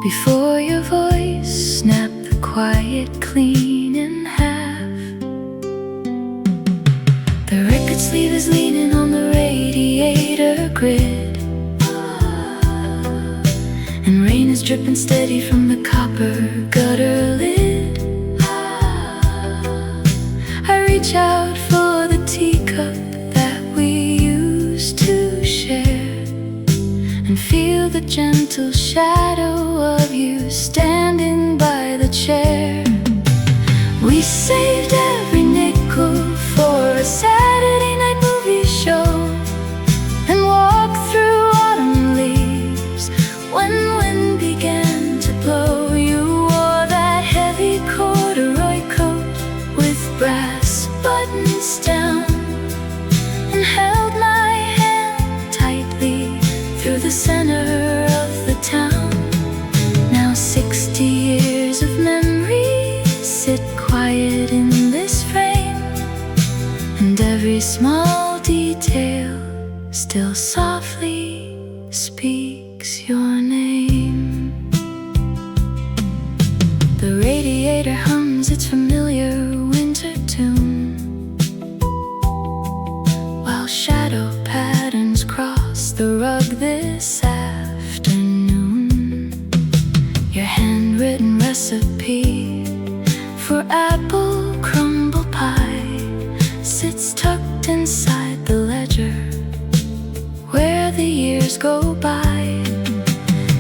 before your voice snapped the quiet clean in half. The record sleeve is leaning on the radiator grid, and rain is dripping steady from the copper gutter lid. I reach out for the teacup that we used to share and feel the gentle shadow of you standing by the chair. We saved every nickel for a Saturday night movie show and walked through autumn leaves when wind began to blow. You wore that heavy corduroy coat with brass buttons down and held my hand tightly through the center of the town. Now 60 years of memories sit quiet in this frame, and every small detail still softly speaks your name. The radiator hums its familiar winter tune while shadow patterns cross the rug this afternoon. Your handwritten recipe for apple crumble pie sits tucked inside the ledger where the years go by.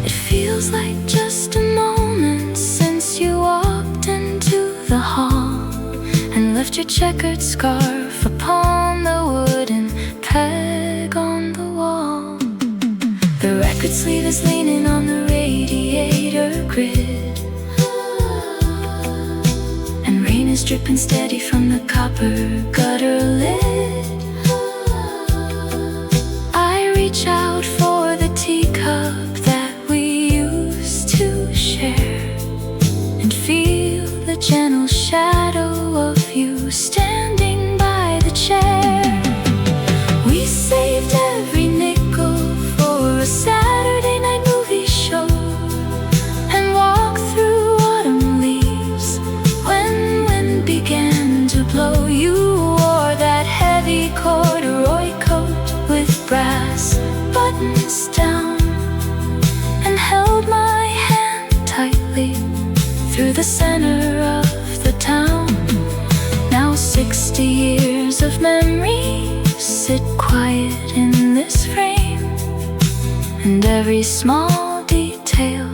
It feels like just a moment since you walked into the hall and left your checkered scarf upon the wooden peg on the wall. The record sleeve is leaning on the radiator grid, and rain is dripping steady from the copper gutter lid. I reach out for the teacup that we used to share and feel the gentle shadow of you standing by the chair. We saved every nickel for a Saturday night movie show and walked through autumn leaves when wind began to blow. You wore that heavy corduroy coat with brass buttons down and held my hand tightly through the center of the town. Now 60 years of memories sit quiet in this frame, and every small detail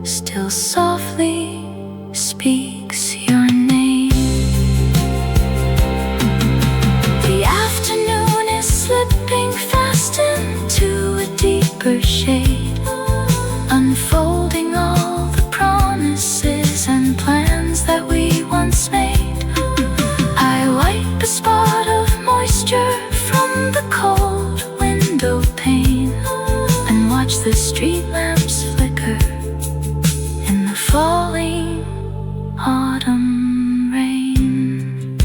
still softly speaks your name. The afternoon is slipping fast into a deeper shade, unfolding all the promises and plans that we once made. I wipe a spot of moisture from the cold window pane and watch the street lamps flicker in the falling autumn rain.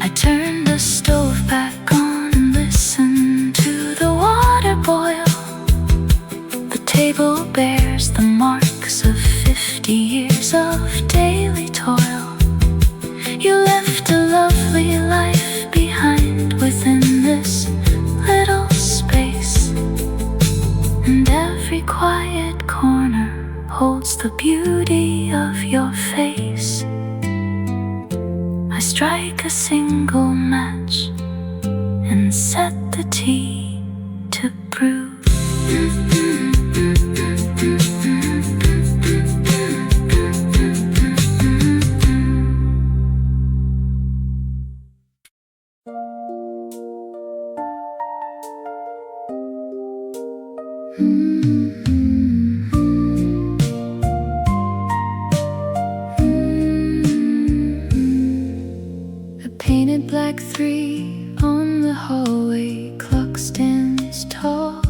I turn the stove back on and listen to the water boil. The table bears the marks of 50 years of daily toil. You left a lovely life behind within this little space, and every quiet corner holds the beauty of your face. I strike a single match and set the tea to brew. A painted black 3 on the hallway clock stands tall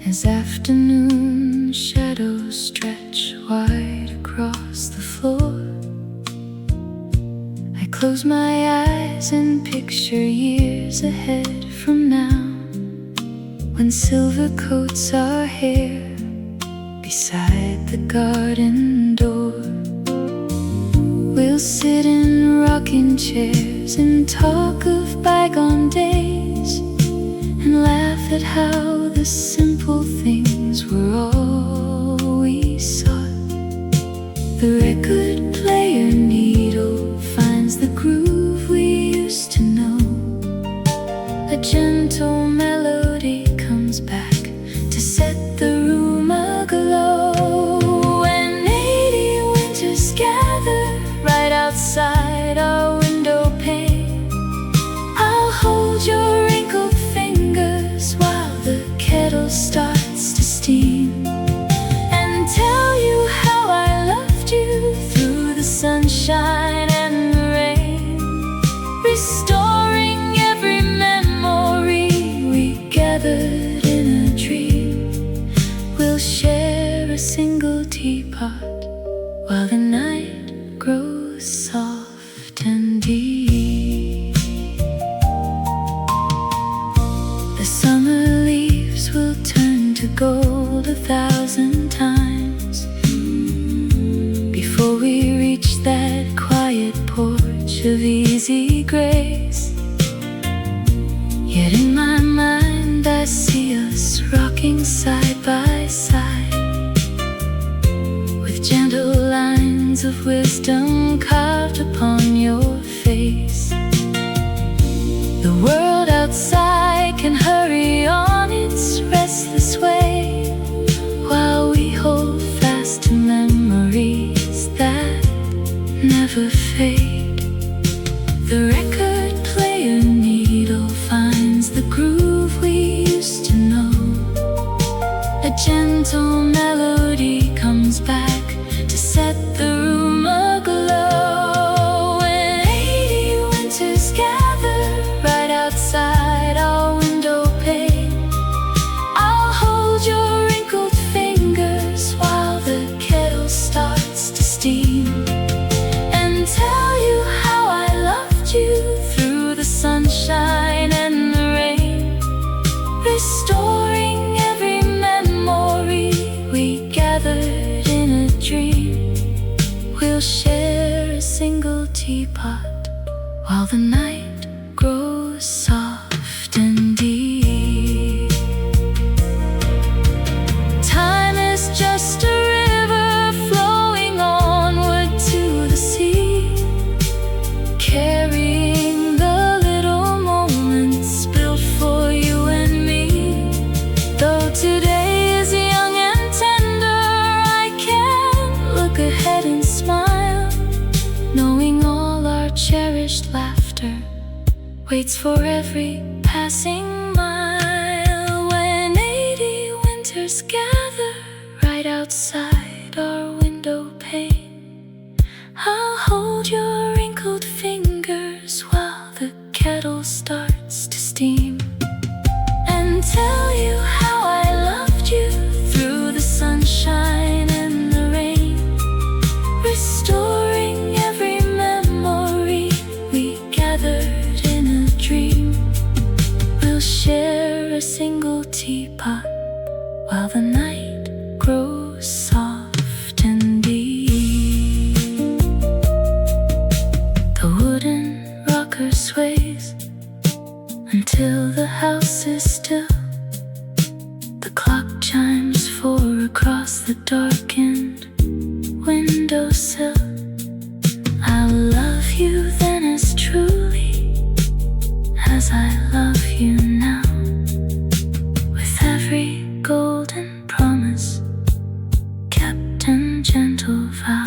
as afternoon shadows stretch wide across the floor. I close my eyes and picture years ahead from now, when silver coats our hair beside the garden door. We'll sit in rocking chairs and talk of bygone days, and laugh at how the simple things were all we sought. The record player needle finds the groove we used to know. A gentle melody comes back to set the room aglow. When 80 winters gather right outside our window pane, I'll hold your wrinkled fingers while the kettle starts to steam, and tell you how I loved you through the sunshine and the rain, restoring every memory we gathered in a dream. We'll share a single teapot while the night grows soft and deep. The summer leaves will turn to gold 1,000 times before we reach that quiet porch of easy grace. Yet in my mind I see us rocking side by side, with gentle lines of wisdom carved upon your face. The world outside can hurry on its restless way, while we hold fast to memories that never fade. The record player needle finds the groove we used to know. A gentle melody comes back to set the room aglow. When 80 winters gather right outside our window pane, I'll hold your wrinkled fingers while the kettle starts to steam, and tell you how I loved you through the sunshine and the rain, restoring every memory we gathered in a dream. We'll share a single teapot while the night grows soft and deep. Time is just a river flowing onward to the sea, carrying the little moments built for you and me. Though today is young and tender, I can look ahead and smile, knowing all our cherished laughter waits for every passing mile. When 80 winters gather right outside our window pane, I'll hold your wrinkled fingers while the kettle starts to steam, and tell you how I loved you through the sunshine and the rain, restoring every memory we gathered in a dream. We'll share a single teapot while the night grows soft and deep. The wooden rocker sways until the house is still. The clock chimes 4 across the darkened windowsill. I'll love you then as truly as I love you now, with every golden promise kept and gentle vow.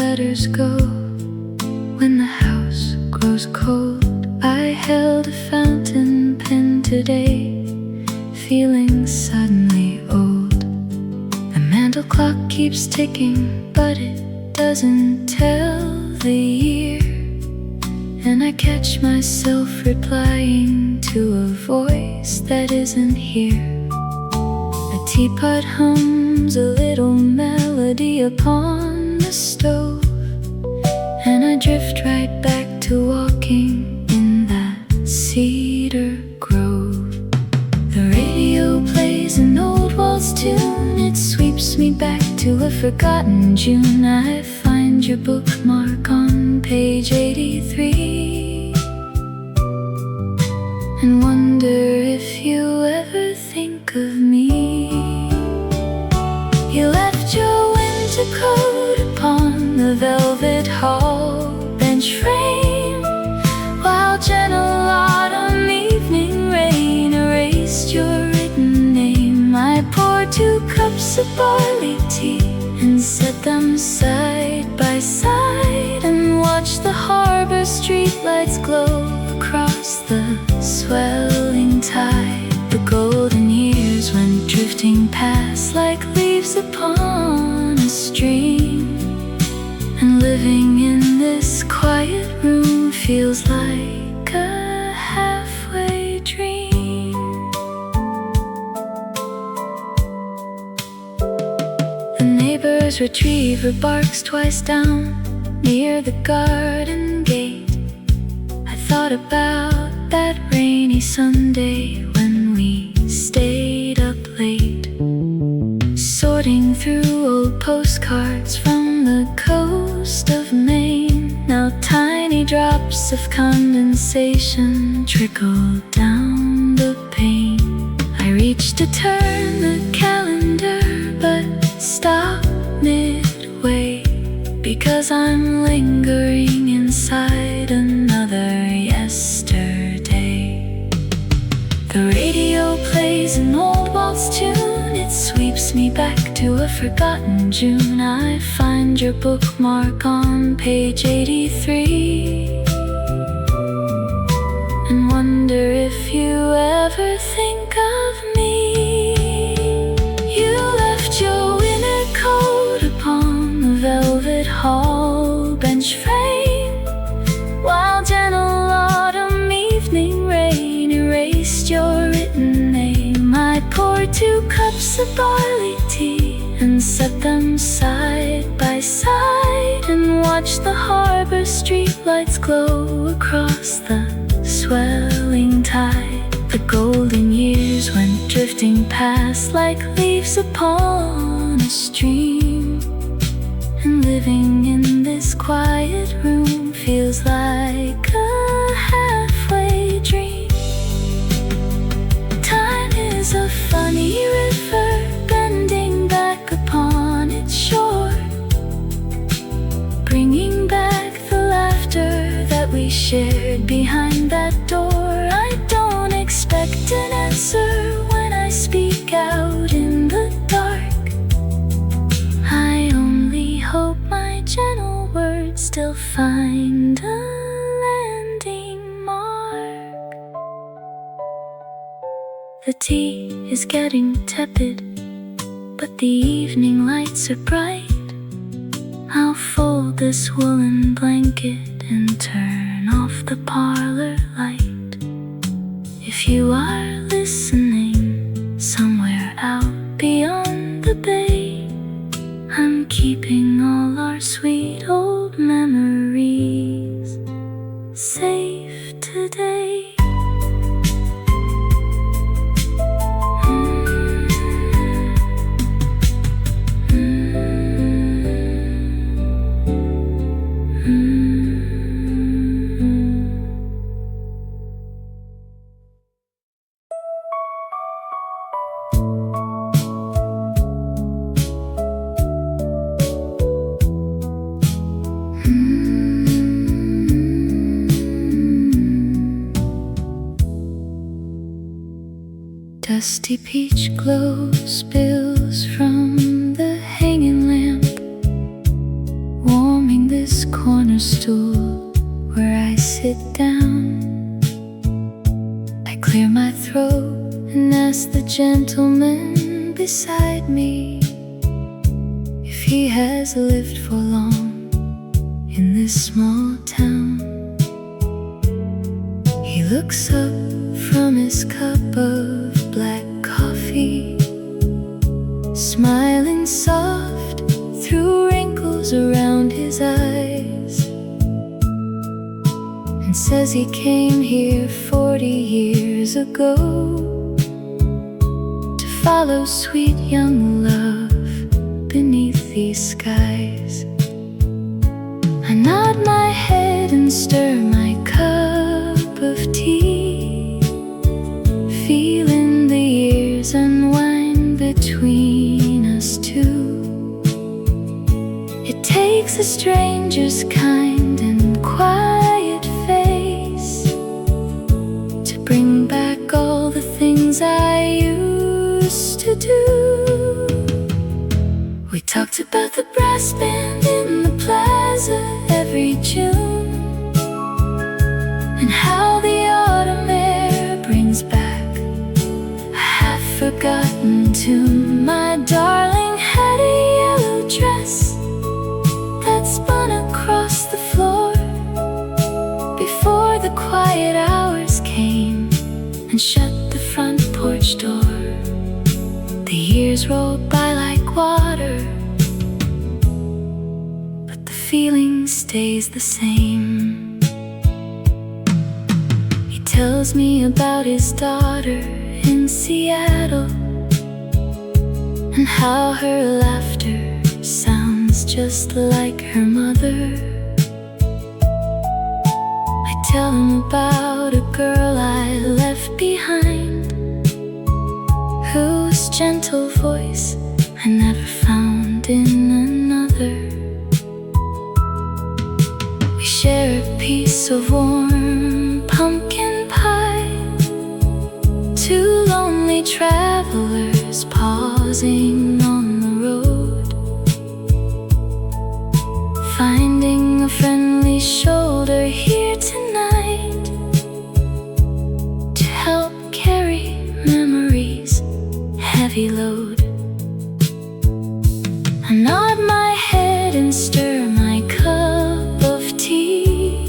letters go. When the house grows cold, I held a fountain pen today, feeling suddenly old. The mantel clock keeps ticking, but it doesn't tell the year. And I catch myself replying to a voice that isn't here. A teapot hums a little melody upon the stove, and I drift right back to walking in that cedar grove. The radio plays an old waltz tune, it sweeps me back to a forgotten June. I find your bookmark on page 83 and wonder if you ever think of me. You left your winter coat upon the velvet hall bench frame, while gentle autumn evening rain erased your written name. I poured 2 cups of barley tea and set them side by side, and watched the harbor streetlights glow across the swelling tide. The golden years went drifting past like leaves upon a stream, and living in this quiet room feels like a halfway dream. The neighbor's retriever barks twice down near the garden gate. I thought about that rainy Sunday when we stayed up late, sorting through old postcards from the coast of Maine. Now tiny drops of condensation trickle down the pane. I reach to turn the calendar, but stop midway, because I'm lingering inside another yesterday. The radio plays an old waltz tune, it sweeps me back to a forgotten June. I find your bookmark on page 83 and wonder if you ever think of me. You left your winter coat upon the velvet hall bench frame, while gentle autumn evening rain erased your written name. I poured 2 cups of barley tea and set them side by side, and watched the harbor streetlights glow across the swelling tide. The golden years went drifting past like leaves upon a stream, and living in this quiet room feels like a halfway dream. Time is a funny river bending back upon its shore, bringing back the laughter that we shared behind that door. I don't expect an answer when I speak out in the dark. I only hope my gentle words still find a landing mark. The tea is getting tepid, but the evening lights are bright. I'll fold this woolen blanket and turn off the parlor light. If you are listening somewhere out beyond the bay, I'm keeping all our sweet old memories safe today. Dusty peach glow spills from the hanging lamp, warming find this corner stool where I sit down. I clear my throat and ask the gentleman beside me if he has lived for long in this small town. He looks up from his cup of black coffee, smiling soft through wrinkles around his eyes, and says he came here 40 years ago to follow sweet young love beneath these skies. I nod my head and stir my cup of tea, feeling the years unwind between us two. It takes a stranger's kind and quiet face to bring back all the things I used to do. We talked about the brass band in the plaza every June, and how the autumn air brings back a half-forgotten tune. My darling had a yellow dress that spun across the floor before the quiet hours came and shut the front porch door. The years rolled by like water, but the feeling stays the same. He tells me about his daughter in Seattle, and how her laughter sounds just like her mother. I tell him about a girl I left behind, whose gentle voice I never found in another. We share a piece of warm pumpkin pie, two lonely travelers pausing on the road, finding a friendly shoulder here tonight to help carry memories' heavy load. I nod my head and stir my cup of tea,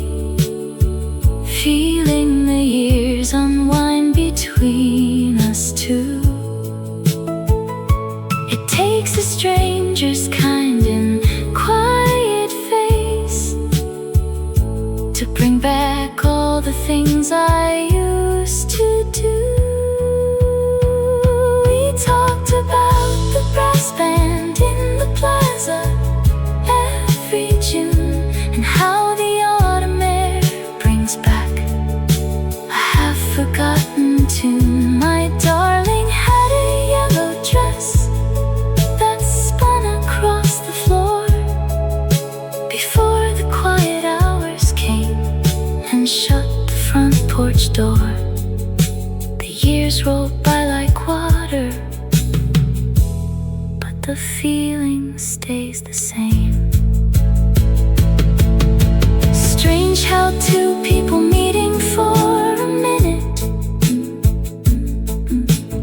feeling the years unwind between us two. It takes a stranger's kind and quiet face to bring back all the things I used to do. We talked about the brass band in the plaza every June, and how the autumn air brings back a half-forgotten tune. My darling had a yellow dress that spun across the floor before the quiet hours came and shut the front porch door. The years rolled by like water, but the feeling stays the same. Strange how two people meeting for a minute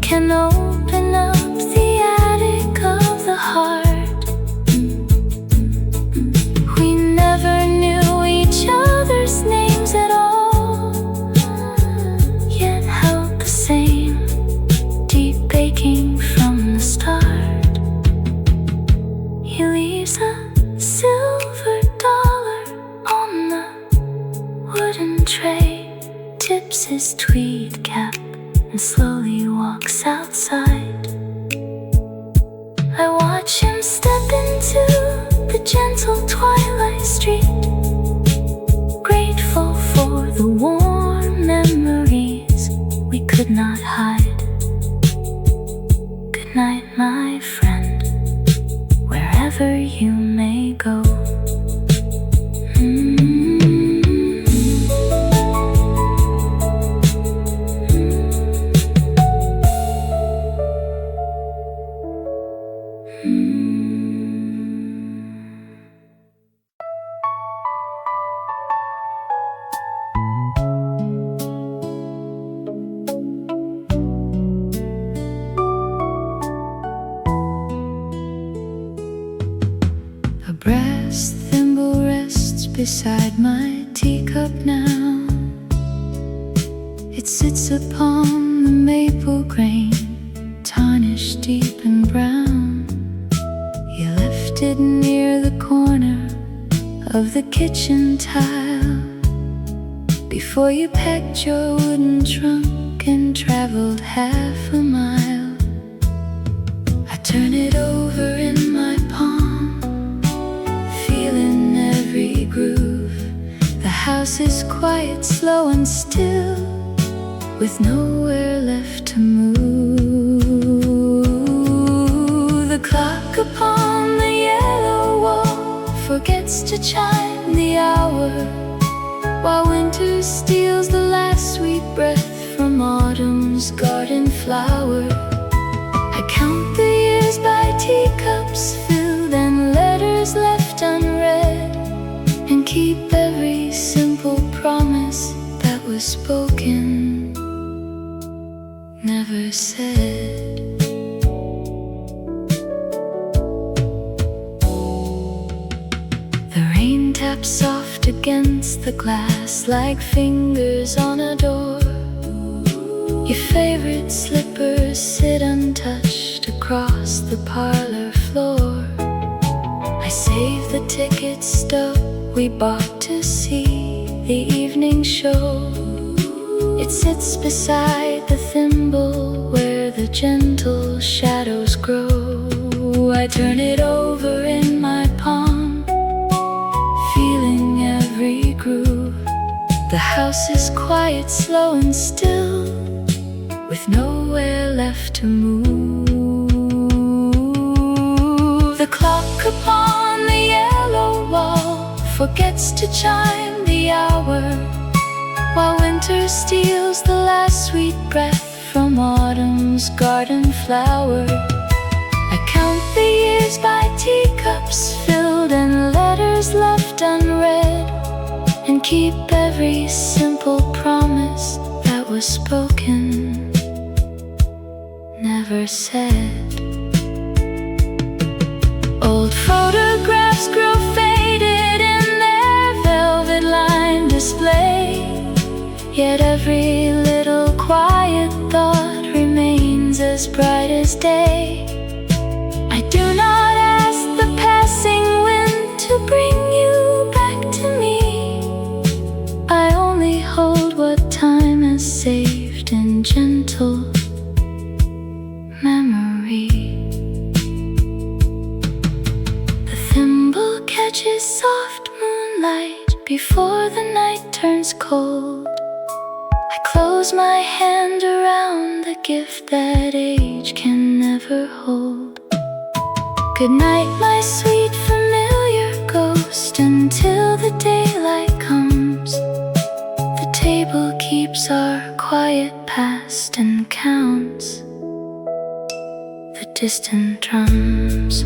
can open up the attic of the heart. We never knew each other's names at all, yet held the same deep aching from the start. He leaves a silver dollar on the wooden tray, tips his tweed cap, and slowly walks outside. I watch him step into the gentle twilight street, grateful for the warm memories we could not hide. Good night, my friend, wherever you may go. beside my teacup now. It sits upon the maple grain, tarnished deep and brown. You left it near the corner of the kitchen tile before you packed your wooden trunk and traveled half a mile. I turn it over in my palm, feeling every groove. The house is quiet, slow and still, with nowhere left to move. The clock upon the yellow wall forgets to chime the hour, while winter steals the last sweet breath from autumn's garden flower. I count the years by teacups filled and letters left unread, and keep every simple promise that was spoken, never said. The rain taps soft against the glass like fingers on a door. Your favorite slippers sit untouched across the parlor floor. I save the ticket stub we bought to see the evening show. It sits beside the thimble where the gentle shadows grow. I turn it over in my palm, feeling every groove. The house is quiet, slow and still, with nowhere left to move. The clock upon the yellow wall forgets to chime the hour, while winter steals the last sweet breath from autumn's garden flower. I count the years by teacups filled and letters left unread, and keep every simple promise that was spoken, never said. Old photographs grow faded in their velvet-lined display, yet every little quiet thought remains as bright as day. I do not ask the passing wind to bring you back to me. I only hold what time has saved in gentle memory. The thimble catches soft moonlight before the night turns cold. I close my hand around the gift that age can never hold. Good night, my sweet familiar ghost, until the daylight comes. The table keeps our quiet past and counts the distant drums.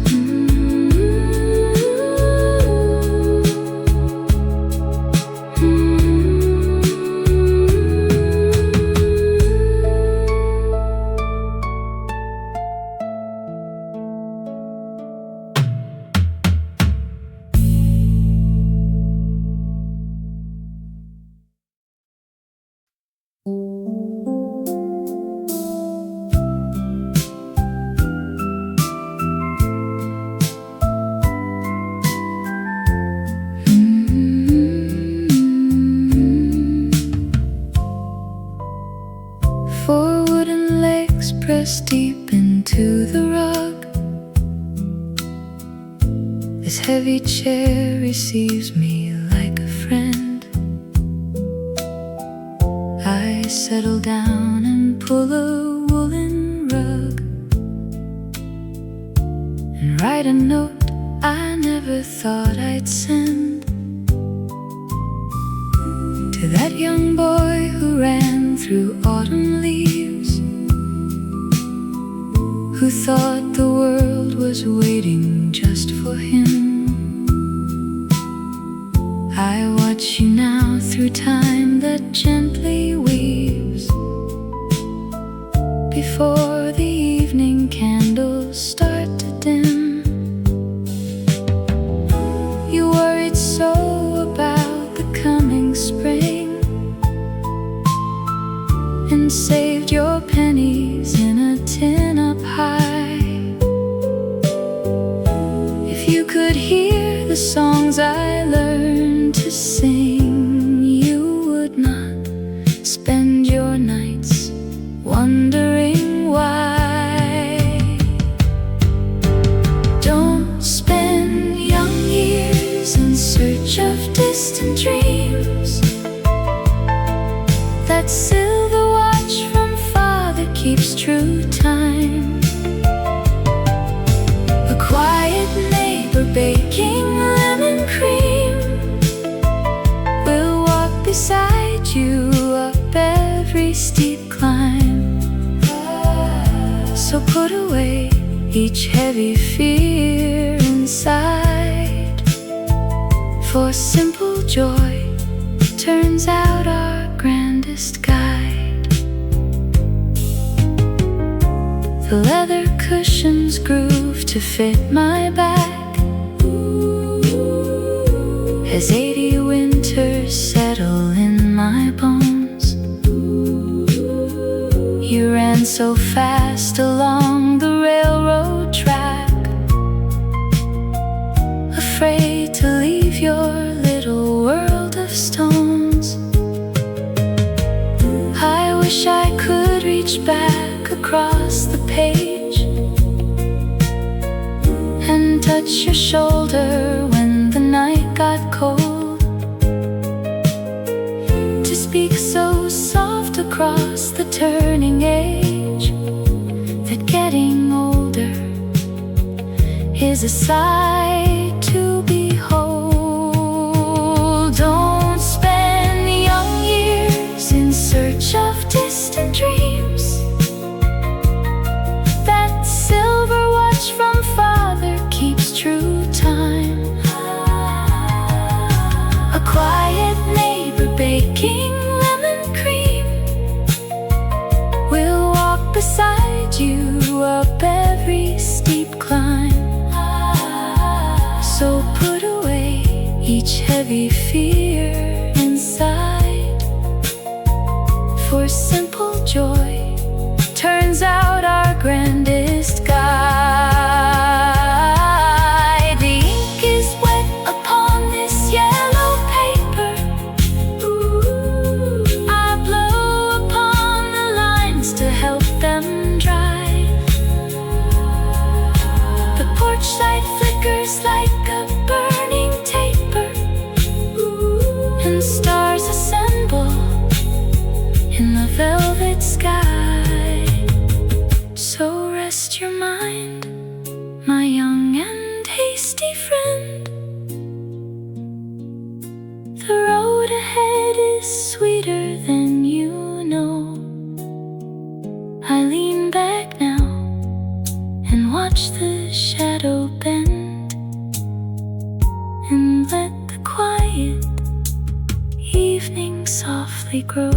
Four wooden legs pressed deep into the rug. This heavy chair receives me like a friend. I settle down and pull a woolen rug and write a note I never thought I'd send to that young boy who ran through autumn leaves, who thought the world was waiting just for him. I watch you now through time that gently weaves, before the evening candles start to dim. You worried so about keeps true time. A quiet neighbor baking lemon cream will walk beside you up every steep climb. So put away each heavy fear inside, for simple joy turns out our grandest guide. The leather cushions groove to fit my back as 80 winters settle in my bones. You ran so fast along the railroad track, afraid to leave your little world of stones. I wish I could reach back across the page and touch your shoulder when the night got cold, to speak so soft across the turning age that getting older is a sight to behold. Don't spend young years in search of distant dreams. That silver watch from father keeps true time. A quiet neighbor baking lemon cream will walk beside you up every steep climb. So put away each heavy fear inside, for simple joy turns out our grandest guide. The ink is wet upon this yellow paper. I blow upon the lines to help them dry. The porch light flickers like a burning taper, and stars assemble in the velvet sky. So rest your mind, my young and hasty friend. The road ahead is sweeter than you know. I lean back now and watch the shadow bend, and let the quiet evening softly grow.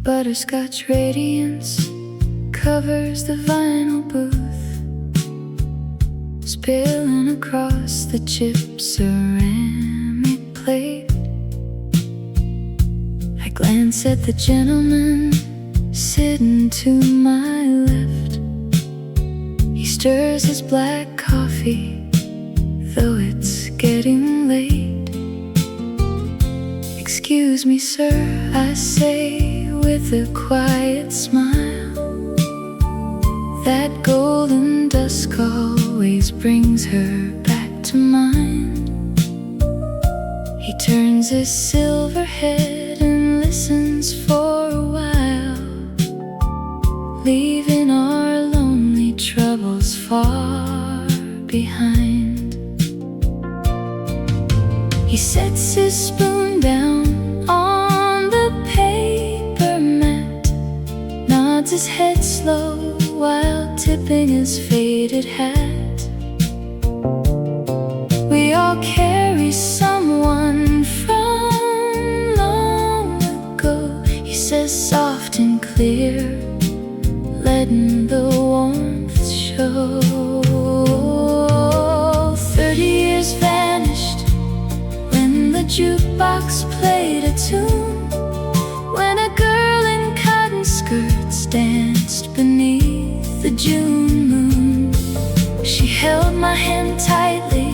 Butterscotch radiance covers the vinyl booth, spilling across the chipped ceramic plate. I glance at the gentleman sitting to my left. He stirs his black coffee, though it's getting late. Excuse me, sir, I say with a quiet smile. That golden dusk always brings her back to mind. He turns his silver head and listens for a while, leaving our lonely troubles far behind. He sets his spoon down on the paper mat, nods his head slow while tipping his faded hat. We all carry someone from long ago, he says soft and clear, letting the warmth show. 30 years vanished when the jukebox played a tune, when June moon. She held my hand tightly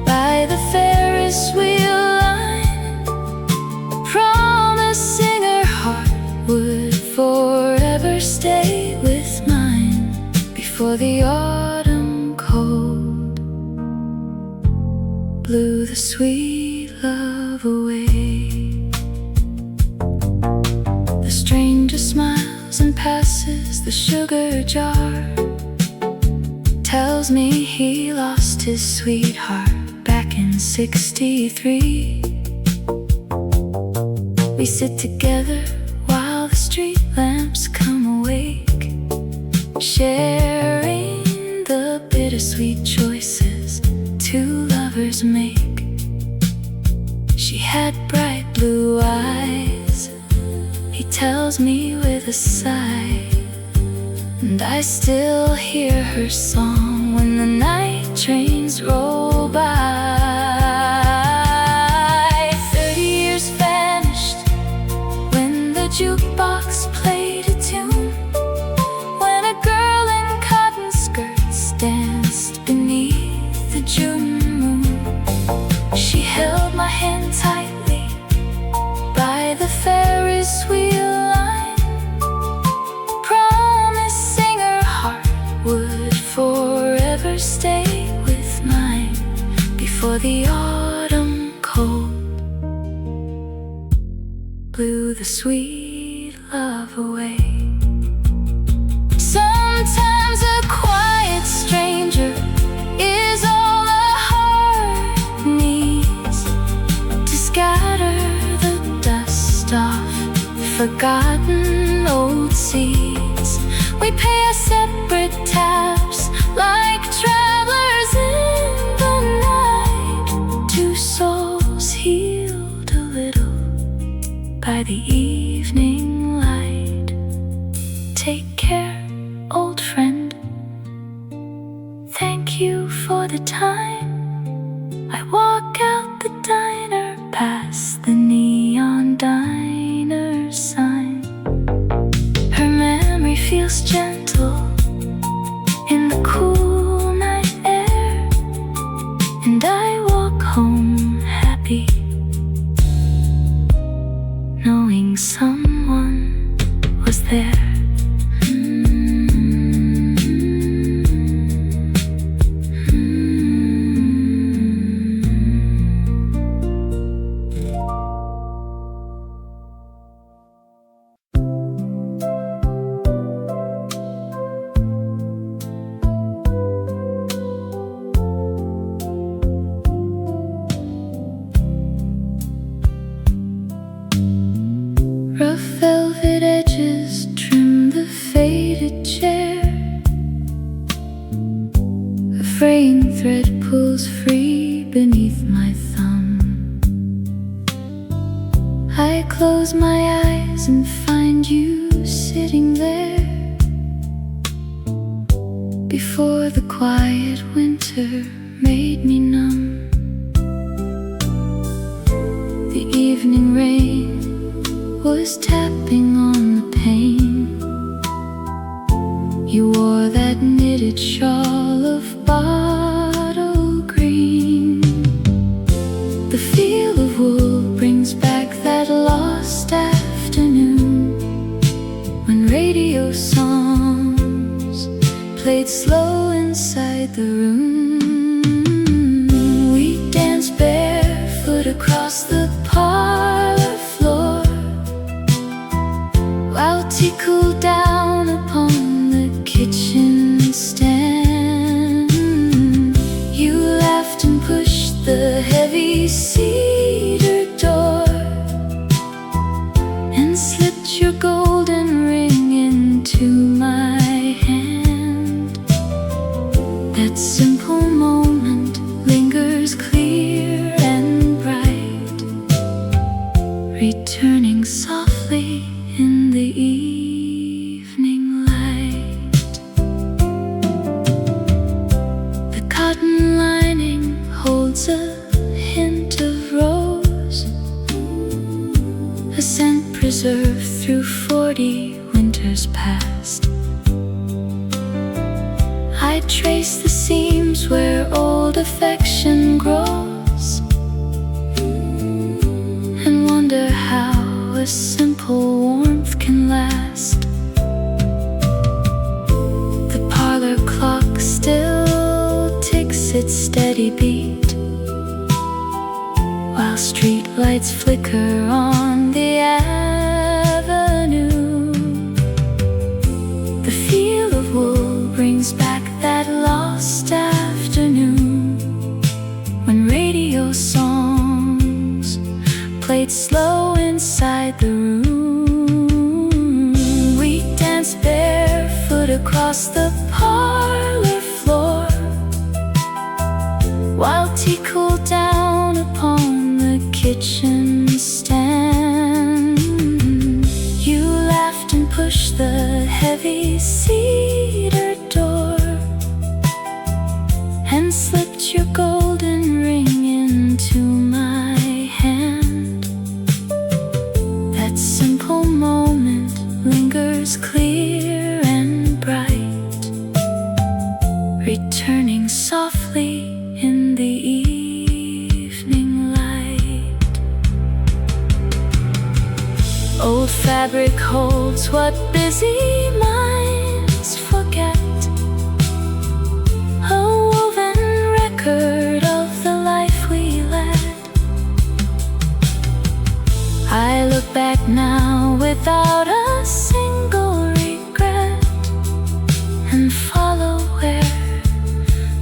by the Ferris wheel line, promising her heart would forever stay with mine before the autumn cold blew the sweet love away. The stranger smiles and passes the sugar jar, tells me he lost his sweetheart back in '63. We sit together while the street lamps come awake, sharing the bittersweet choices two lovers make. She had bright blue eyes, he tells me with a sigh, and I still hear her song when the night trains roll by. 30 years vanished when the jukebox played a tune, when a girl in cotton skirts danced beneath the June moon. She held my hand tightly by the Ferris wheel line, promising her heart would forever stay with mine before the autumn cold blew the sweet love away. Sometimes a quiet stranger is all a heart needs to scatter the dust off forgotten old seeds. We pay our separate tabs like travelers in the night, two souls healed a little by the evening light. Take care, old friend, thank you for the time. I walk out the diner past the neon diner sign. Her memory feels gentle in the cool night air, and I walk home happy, knowing someone was there. Rough velvet edges trim the faded chair, a fraying thread pulls free beneath my thumb. I close my eyes and find you sitting there before the quiet winter made me numb. The evening rain was tapping on the pane. You wore that knitted shawl of bottle green. The feel of wool brings back that lost afternoon when radio songs played slow inside the room. We danced barefoot across the parlor floor while tea cooled down upon the kitchen stand. You laughed and pushed the heavy cedar door and slipped your golden ring into my hand. That simple moment lingers clear and bright, returning softly in the evening light. The cotton lining holds a hint of rose, a scent preserved through 40 winters past. trace the seams where old affection grows, and wonder how a simple warmth can last. The parlor clock still ticks its steady beat, while street lights flicker on the avenue. The feel of wool brings back that lost afternoon, when radio songs played slow inside the room. We danced barefoot across the parlor floor, while tea cooled down upon the kitchen stand. You laughed and pushed the heavy cedar door, and slipped your golden ring into my hand. That simple moment lingers clear and bright, returning softly in the evening light. Old fabric holds what busy minds forget, a woven record of the life we led. I look back now without a single regret, and follow where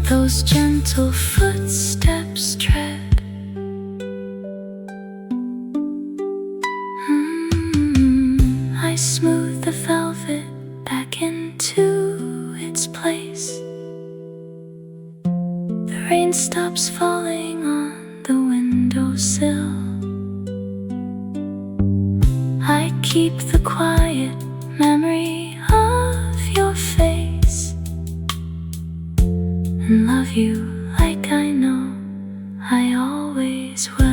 those gentle footsteps tread. I smooth the velvet back into its place. The rain stops falling on the windowsill. I keep the quiet memory of your face, and love you like I know I always will.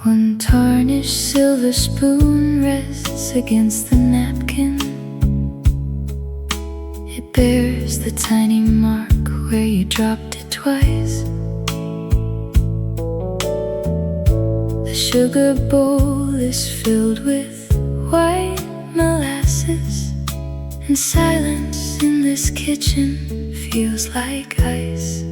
One tarnished silver spoon rests against the napkin. It bears the tiny mark where you dropped it twice. The sugar bowl is filled with white molasses, and silence in this kitchen feels like ice.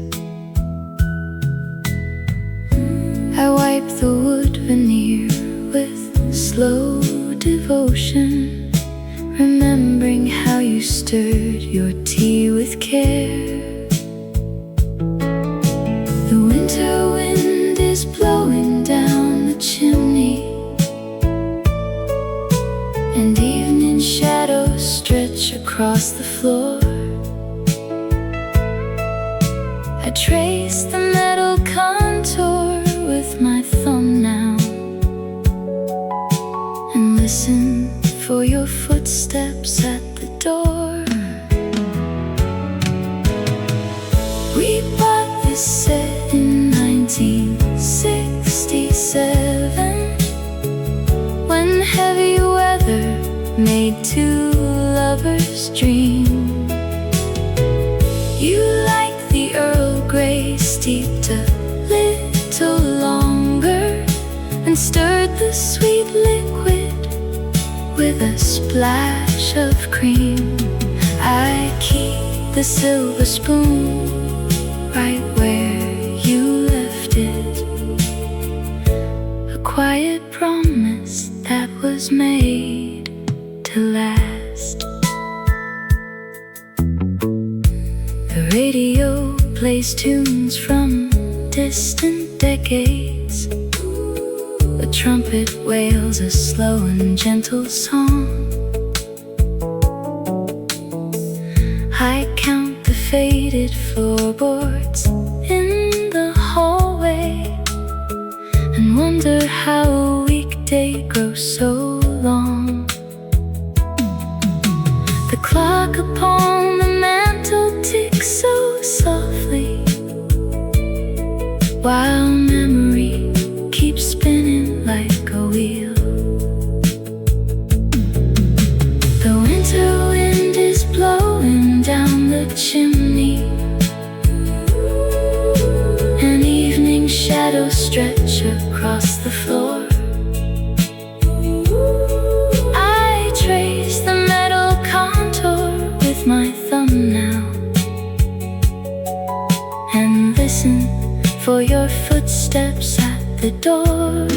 I wipe the wood veneer with slow devotion, remembering how you stirred your tea with care. The winter wind is blowing down the chimney, and evening shadows stretch across the floor. I trace the metal contour with my thumb now, and listen for your footsteps at the door. We bought this set in 1967, when heavy weather made two lovers dream. You like the Earl Grey steeped a little longer, and stirred the sweet liquid with a splash of cream. I keep the silver spoon right where you left it, a quiet promise that was made to last. The radio plays tunes from distant decades. The trumpet wails a slow and gentle song. I count the faded floorboards in and wonder how a weekday grows so long. The clock upon the mantel ticks so softly, while memory keeps spinning like a wheel. The winter wind is blowing down the chimney, and evening shadows stretch across the floor. I trace the metal contour with my thumb now, and listen for your footsteps at the door.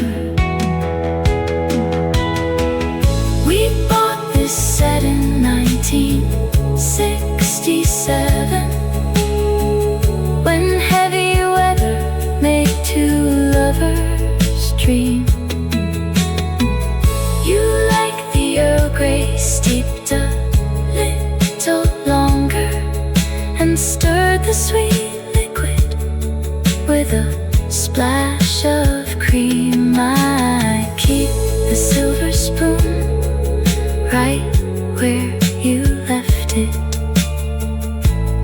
We bought this set in 1967, when heavy weather made two lovers dream. You like the Earl Grey steeped a little longer, and stirred the sweet liquid with a splash of cream. I keep the silver spoon right where you left it,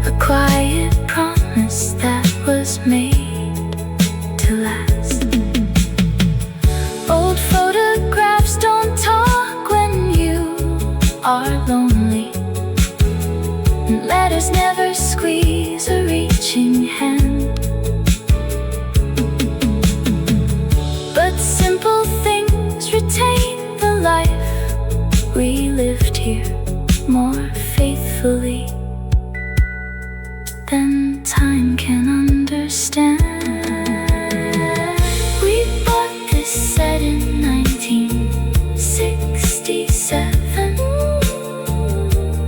a quiet promise that was made to last. Old photographs don't talk when you are lonely, and letters never squeeze a reaching hand. But simple things retain the life we lived here more faithfully than time can understand. We bought this set in 1967,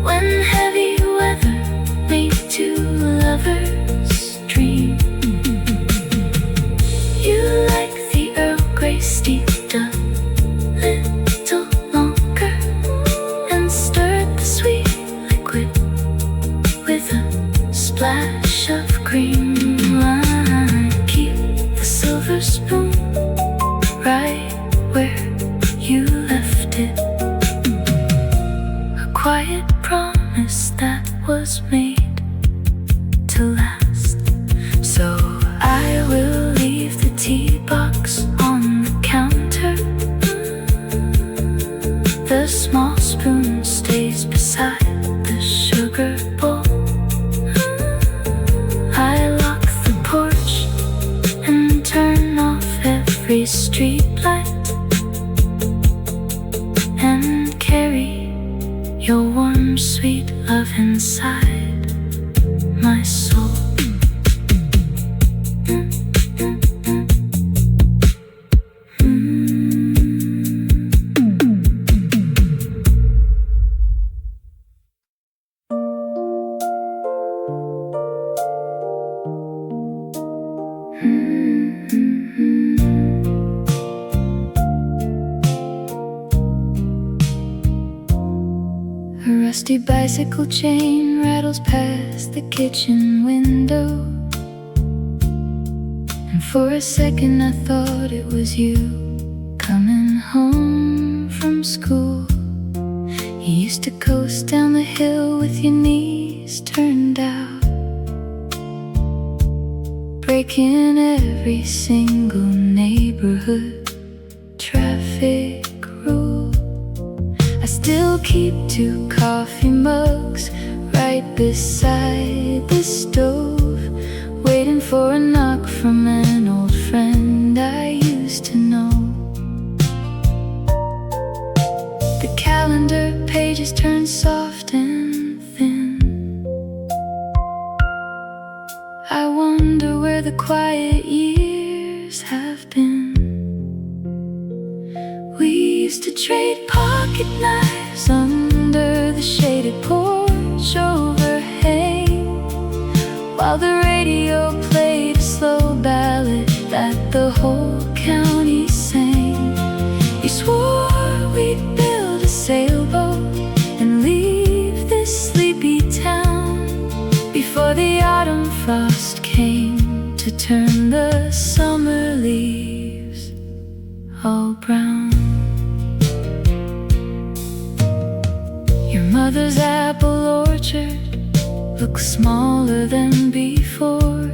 when heavy weather made two lovers dream. You like the Earl Grey steeped a little longer, and stirred the sweet liquid with a splash of cream. I keep the silver spoon right where you left it, a quiet promise that was made to last. So I will leave the tea box on the counter, the small spoon stays beside the sugar bowl. I lock the porch and turn off every street light, and carry your warm sweet love inside my soul. A rusty bicycle chain rattles past the kitchen window, and for a second I thought it was you coming home from school. You used to coast down the hill with your knees turned out, breaking every single neighborhood traffic rule. I still keep two coffee mugs right beside the stove, waiting for a knock from an old friend I used to know. The calendar pages turn soft and thin. I wonder where the quiet years have been. We used to trade pocket knives under the shaded porch overhang, while the radio played a slow ballad that the whole county sang. You swore we'd build a sailboat and leave this sleepy town before the autumn frost came to turn the summer leaves all brown. Your mother's apple orchard looks smaller than before.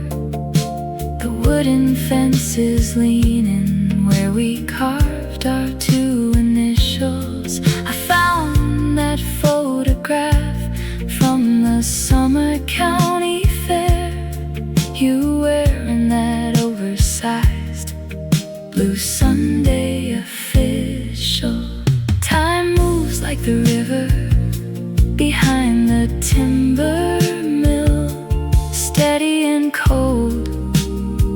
The wooden fence is leaning where we carved our two initials. I found that photograph from the summer county fair. You wearing that oversized blue Sunday official. Time moves like the river behind the timber mill, steady and cold,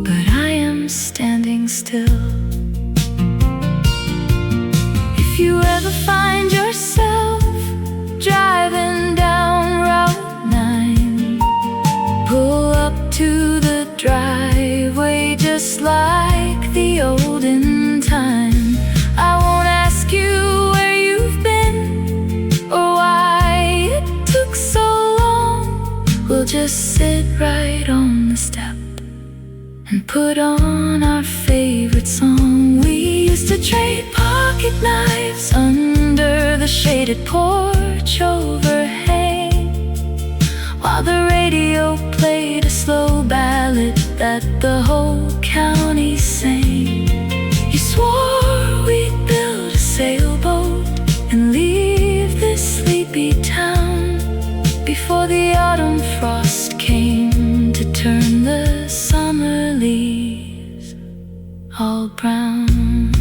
but I am standing still. If you ever find yourself driving down Route 9, pull up to the driveway just like the olden time. I won't ask you where you've been or why it took so long. We'll just sit right on the step and put on our favorite song. We used to trade pocket knives under the shaded porch overhang, while the radio played a slow ballad that the whole county sang. You swore we'd build a sailboat and leave this sleepy town before the autumn frost came to turn the summer leaves all brown.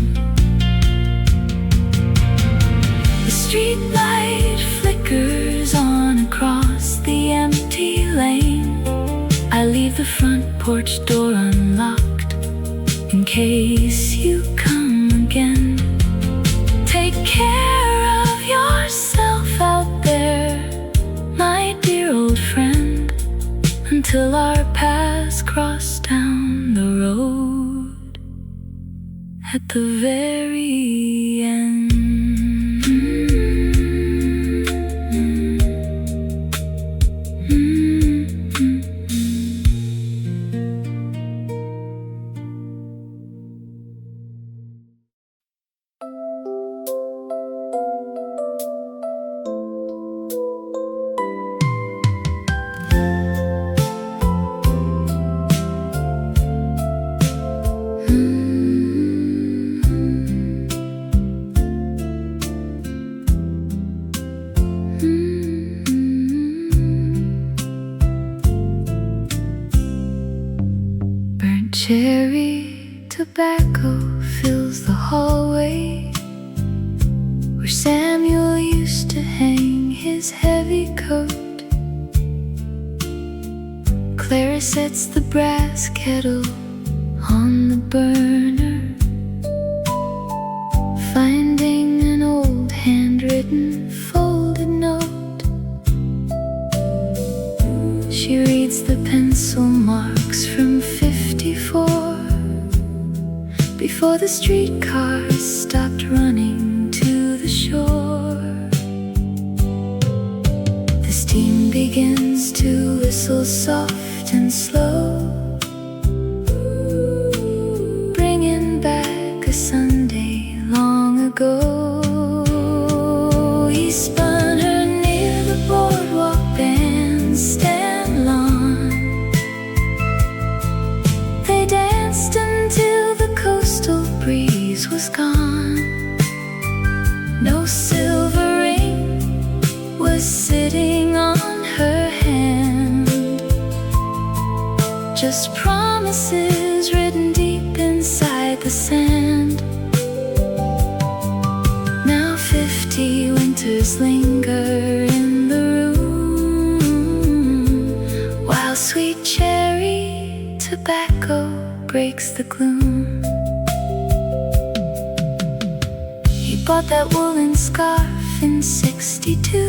The street light flickers on across the empty lane. I leave the front porch door unlocked in case you come again. Take care of yourself out there, my dear old friend, until our paths cross down the road at the very end. Cherry tobacco fills the hallway where Samuel used to hang his heavy coat. Clara sets the brass kettle on the burner, finding an old handwritten folded note. She reads the pencil marks from 54 before the streetcars stopped running to the shore. The steam begins to whistle soft and slow, bringing back a Sunday long ago. He spun her near the boardwalk bandstand lawn. They danced until the coastal breeze was gone. No silver ring was sitting on her hand, just promises written deep inside the sand. Now 50 winters linger in the room, while sweet cherry tobacco breaks the gloom. He bought that woolen scarf in 62,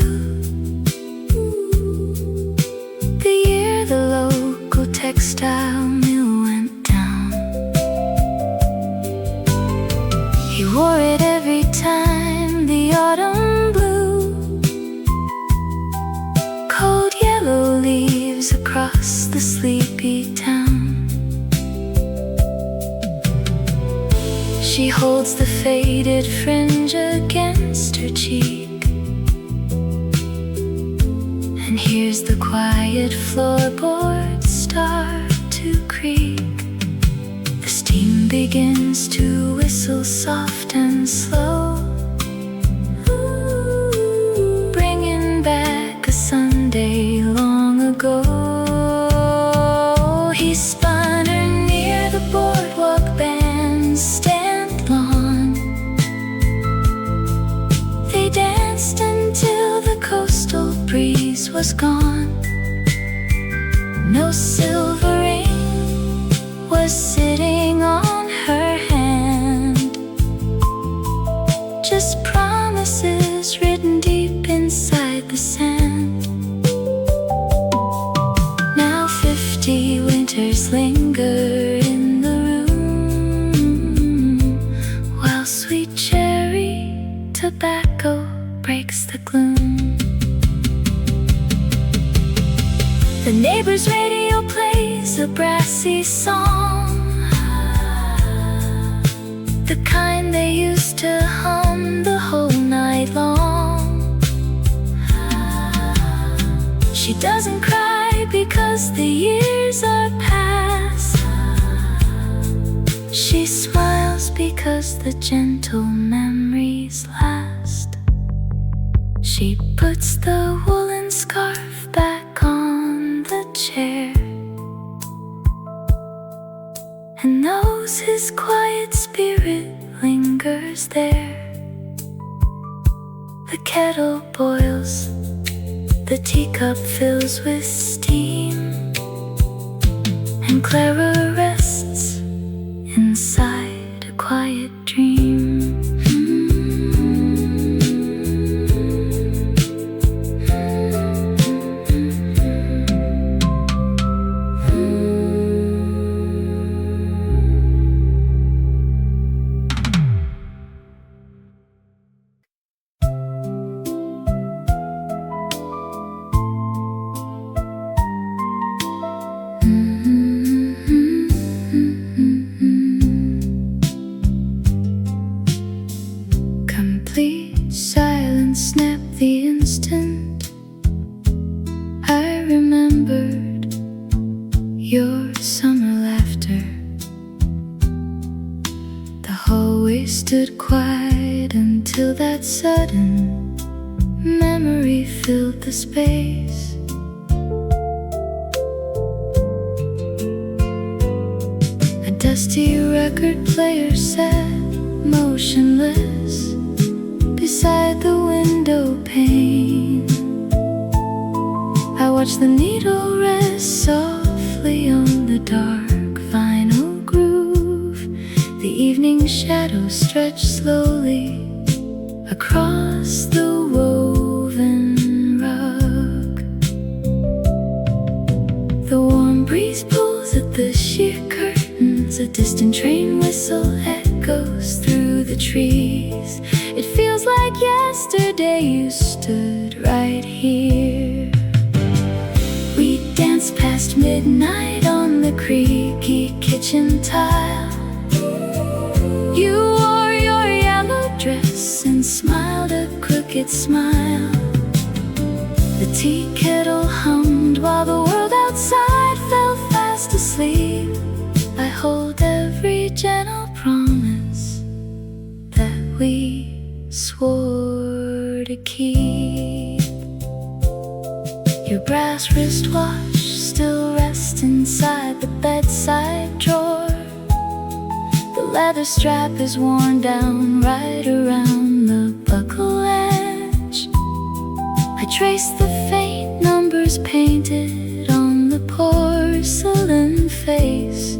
the year the local textile mill went down. He wore it every time the autumn blew, cold yellow leaves across the sleepy town. She holds the faded fringe against her cheek and hears the quiet floorboards start to creak. The steam begins to whistle soft and slow, bringing back a Sunday long ago. He spun her near the boardwalk bandstand lawn. They danced until the coastal breeze was gone. No silver ring was sitting on her hand, just promises written deep inside the sand. Now 50 winters linger in the room, while sweet cherry tobacco breaks the gloom. The neighbor's radio plays a brassy song, the kind they used to hum the whole night long. She doesn't cry because the years are past. She smiles because the gentle memories last. She puts the woolen scarf back on the chair and knows his quiet spirit lingers there. The kettle boils, the teacup fills with steam, and Clara rests inside a quiet dream. Complete silence snapped the instant I remembered your summer laughter. The hallway stood quiet until that sudden memory filled the space. A dusty record player sat motionless beside the window pane. I watched the needle rest softly on the dark vinyl groove. The evening shadows stretched slowly across the woven rug. The warm breeze pulls at the sheer curtains. A distant train whistle echoes through the trees. It feels like yesterday you stood right here. We danced past midnight on the creaky kitchen tile. You wore your yellow dress and smiled a crooked smile. The tea kettle hummed while the world outside fell fast asleep. I hold every gentle promise that we swore to keep. Your brass wristwatch still rests inside the bedside drawer. The leather strap is worn down right around the buckle edge. I trace the faint numbers painted on the porcelain face.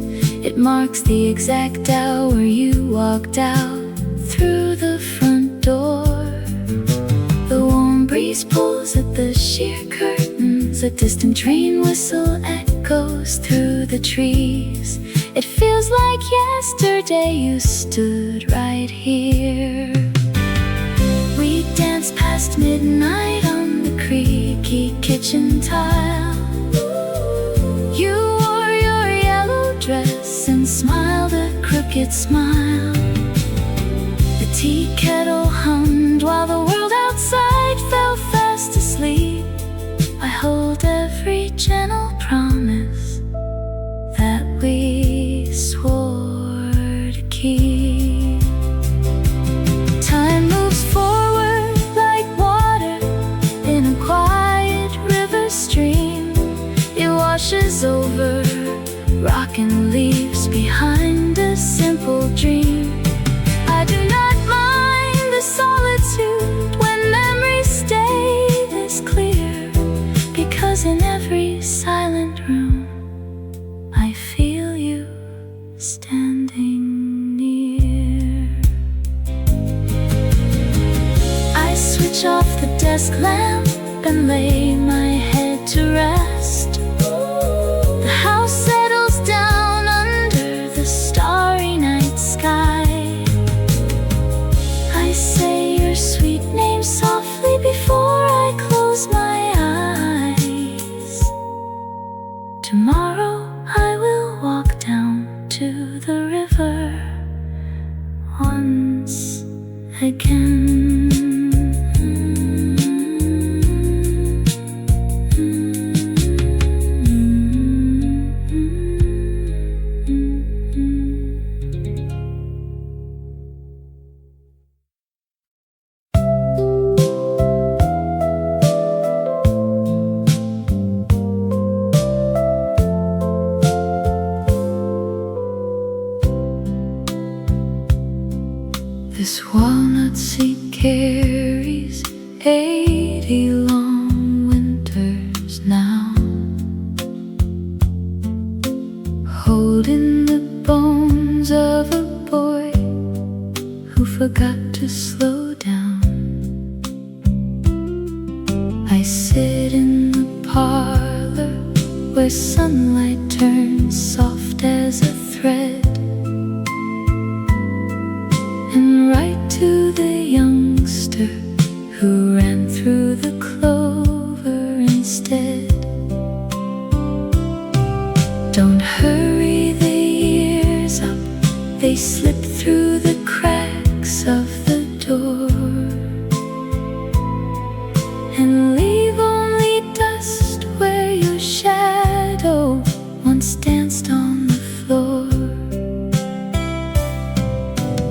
It marks the exact hour you walked out through the front door. The warm breeze pulls at the sheer curtains. A distant train whistle echoes through the trees. It feels like yesterday you stood right here. We danced past midnight on the creaky kitchen tile. You wore your yellow dress and smiled a crooked smile. desk lamp and lay my head to rest. The house settles down under the starry night sky. I say your sweet name softly before I close my eyes. Tomorrow I will walk down to the river once again. This walnut seat carries 80 long winters now, holding the bones of a boy who forgot to slow down. I sit in the parlor where sunlight turns soft as a thread, and write to the youngster who ran through the clover instead. Don't hurry the years up, they slip through the cracks of the door and leave only dust where your shadow once danced on the floor.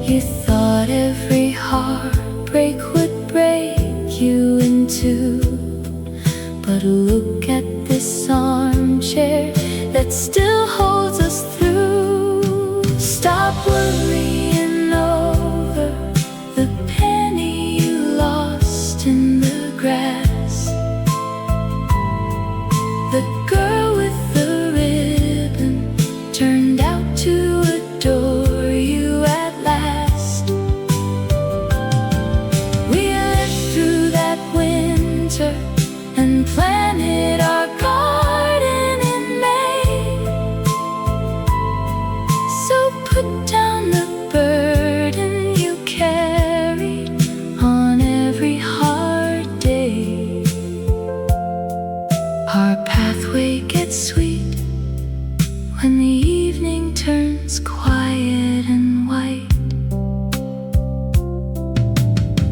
You thought every heartbreak would break you in two, but look at this armchair that still holds us through. Stop worrying over the penny you lost in the grass. The girl with the ribbon turned out to adore you at last. We lived through that winter and planted our garden in May. So put down the burden you carried on every hard day. Our pathway gets sweet when the evening turns quiet and white.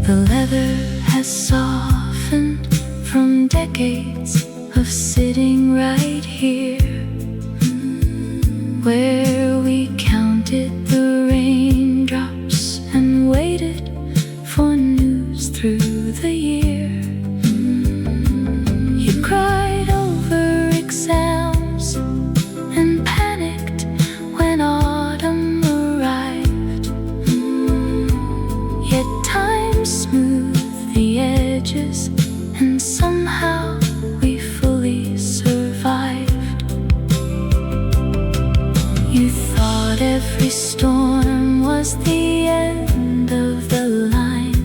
The leather has softened from decades of sitting right here, where we counted the raindrops and waited for news through the year. You cried over exams and panicked when autumn arrived, yet time smoothed the edges and somehow we fully survived. You thought every storm was the end of the line.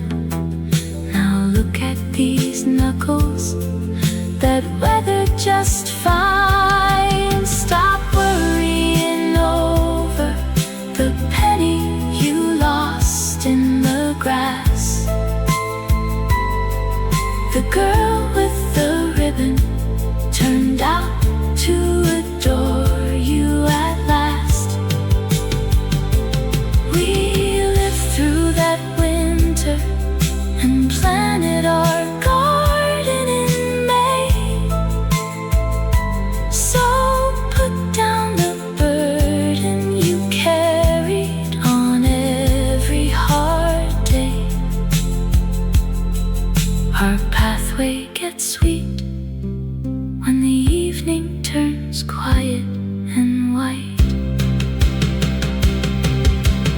Now look at these knuckles that weathered just fine. Stop worrying over the penny you lost in the grass. The girl with the ribbon turned out to adore you at last. We lived through that winter and planted our garden in May. So put down the burden you carried on every hard day. Our pathway gets sweet when the evening turns quiet and white.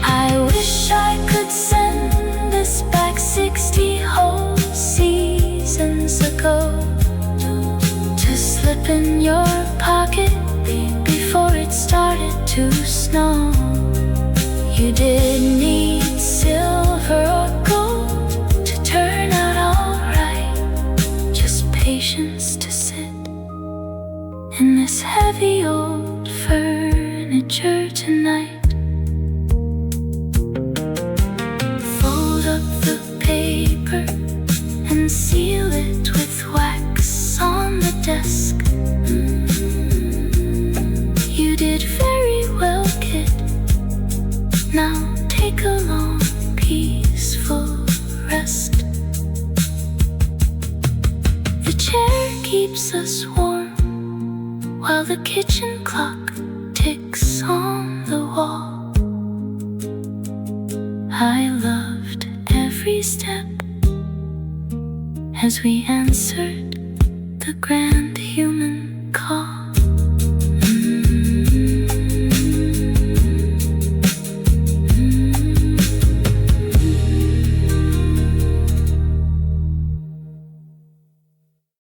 I wish I could send this back 60 whole seasons ago, to slip in your pocket before it started to snow. You didn't need silver or gold to turn out alright. while the kitchen clock ticks on the wall. I loved every step as we answered the grand human call.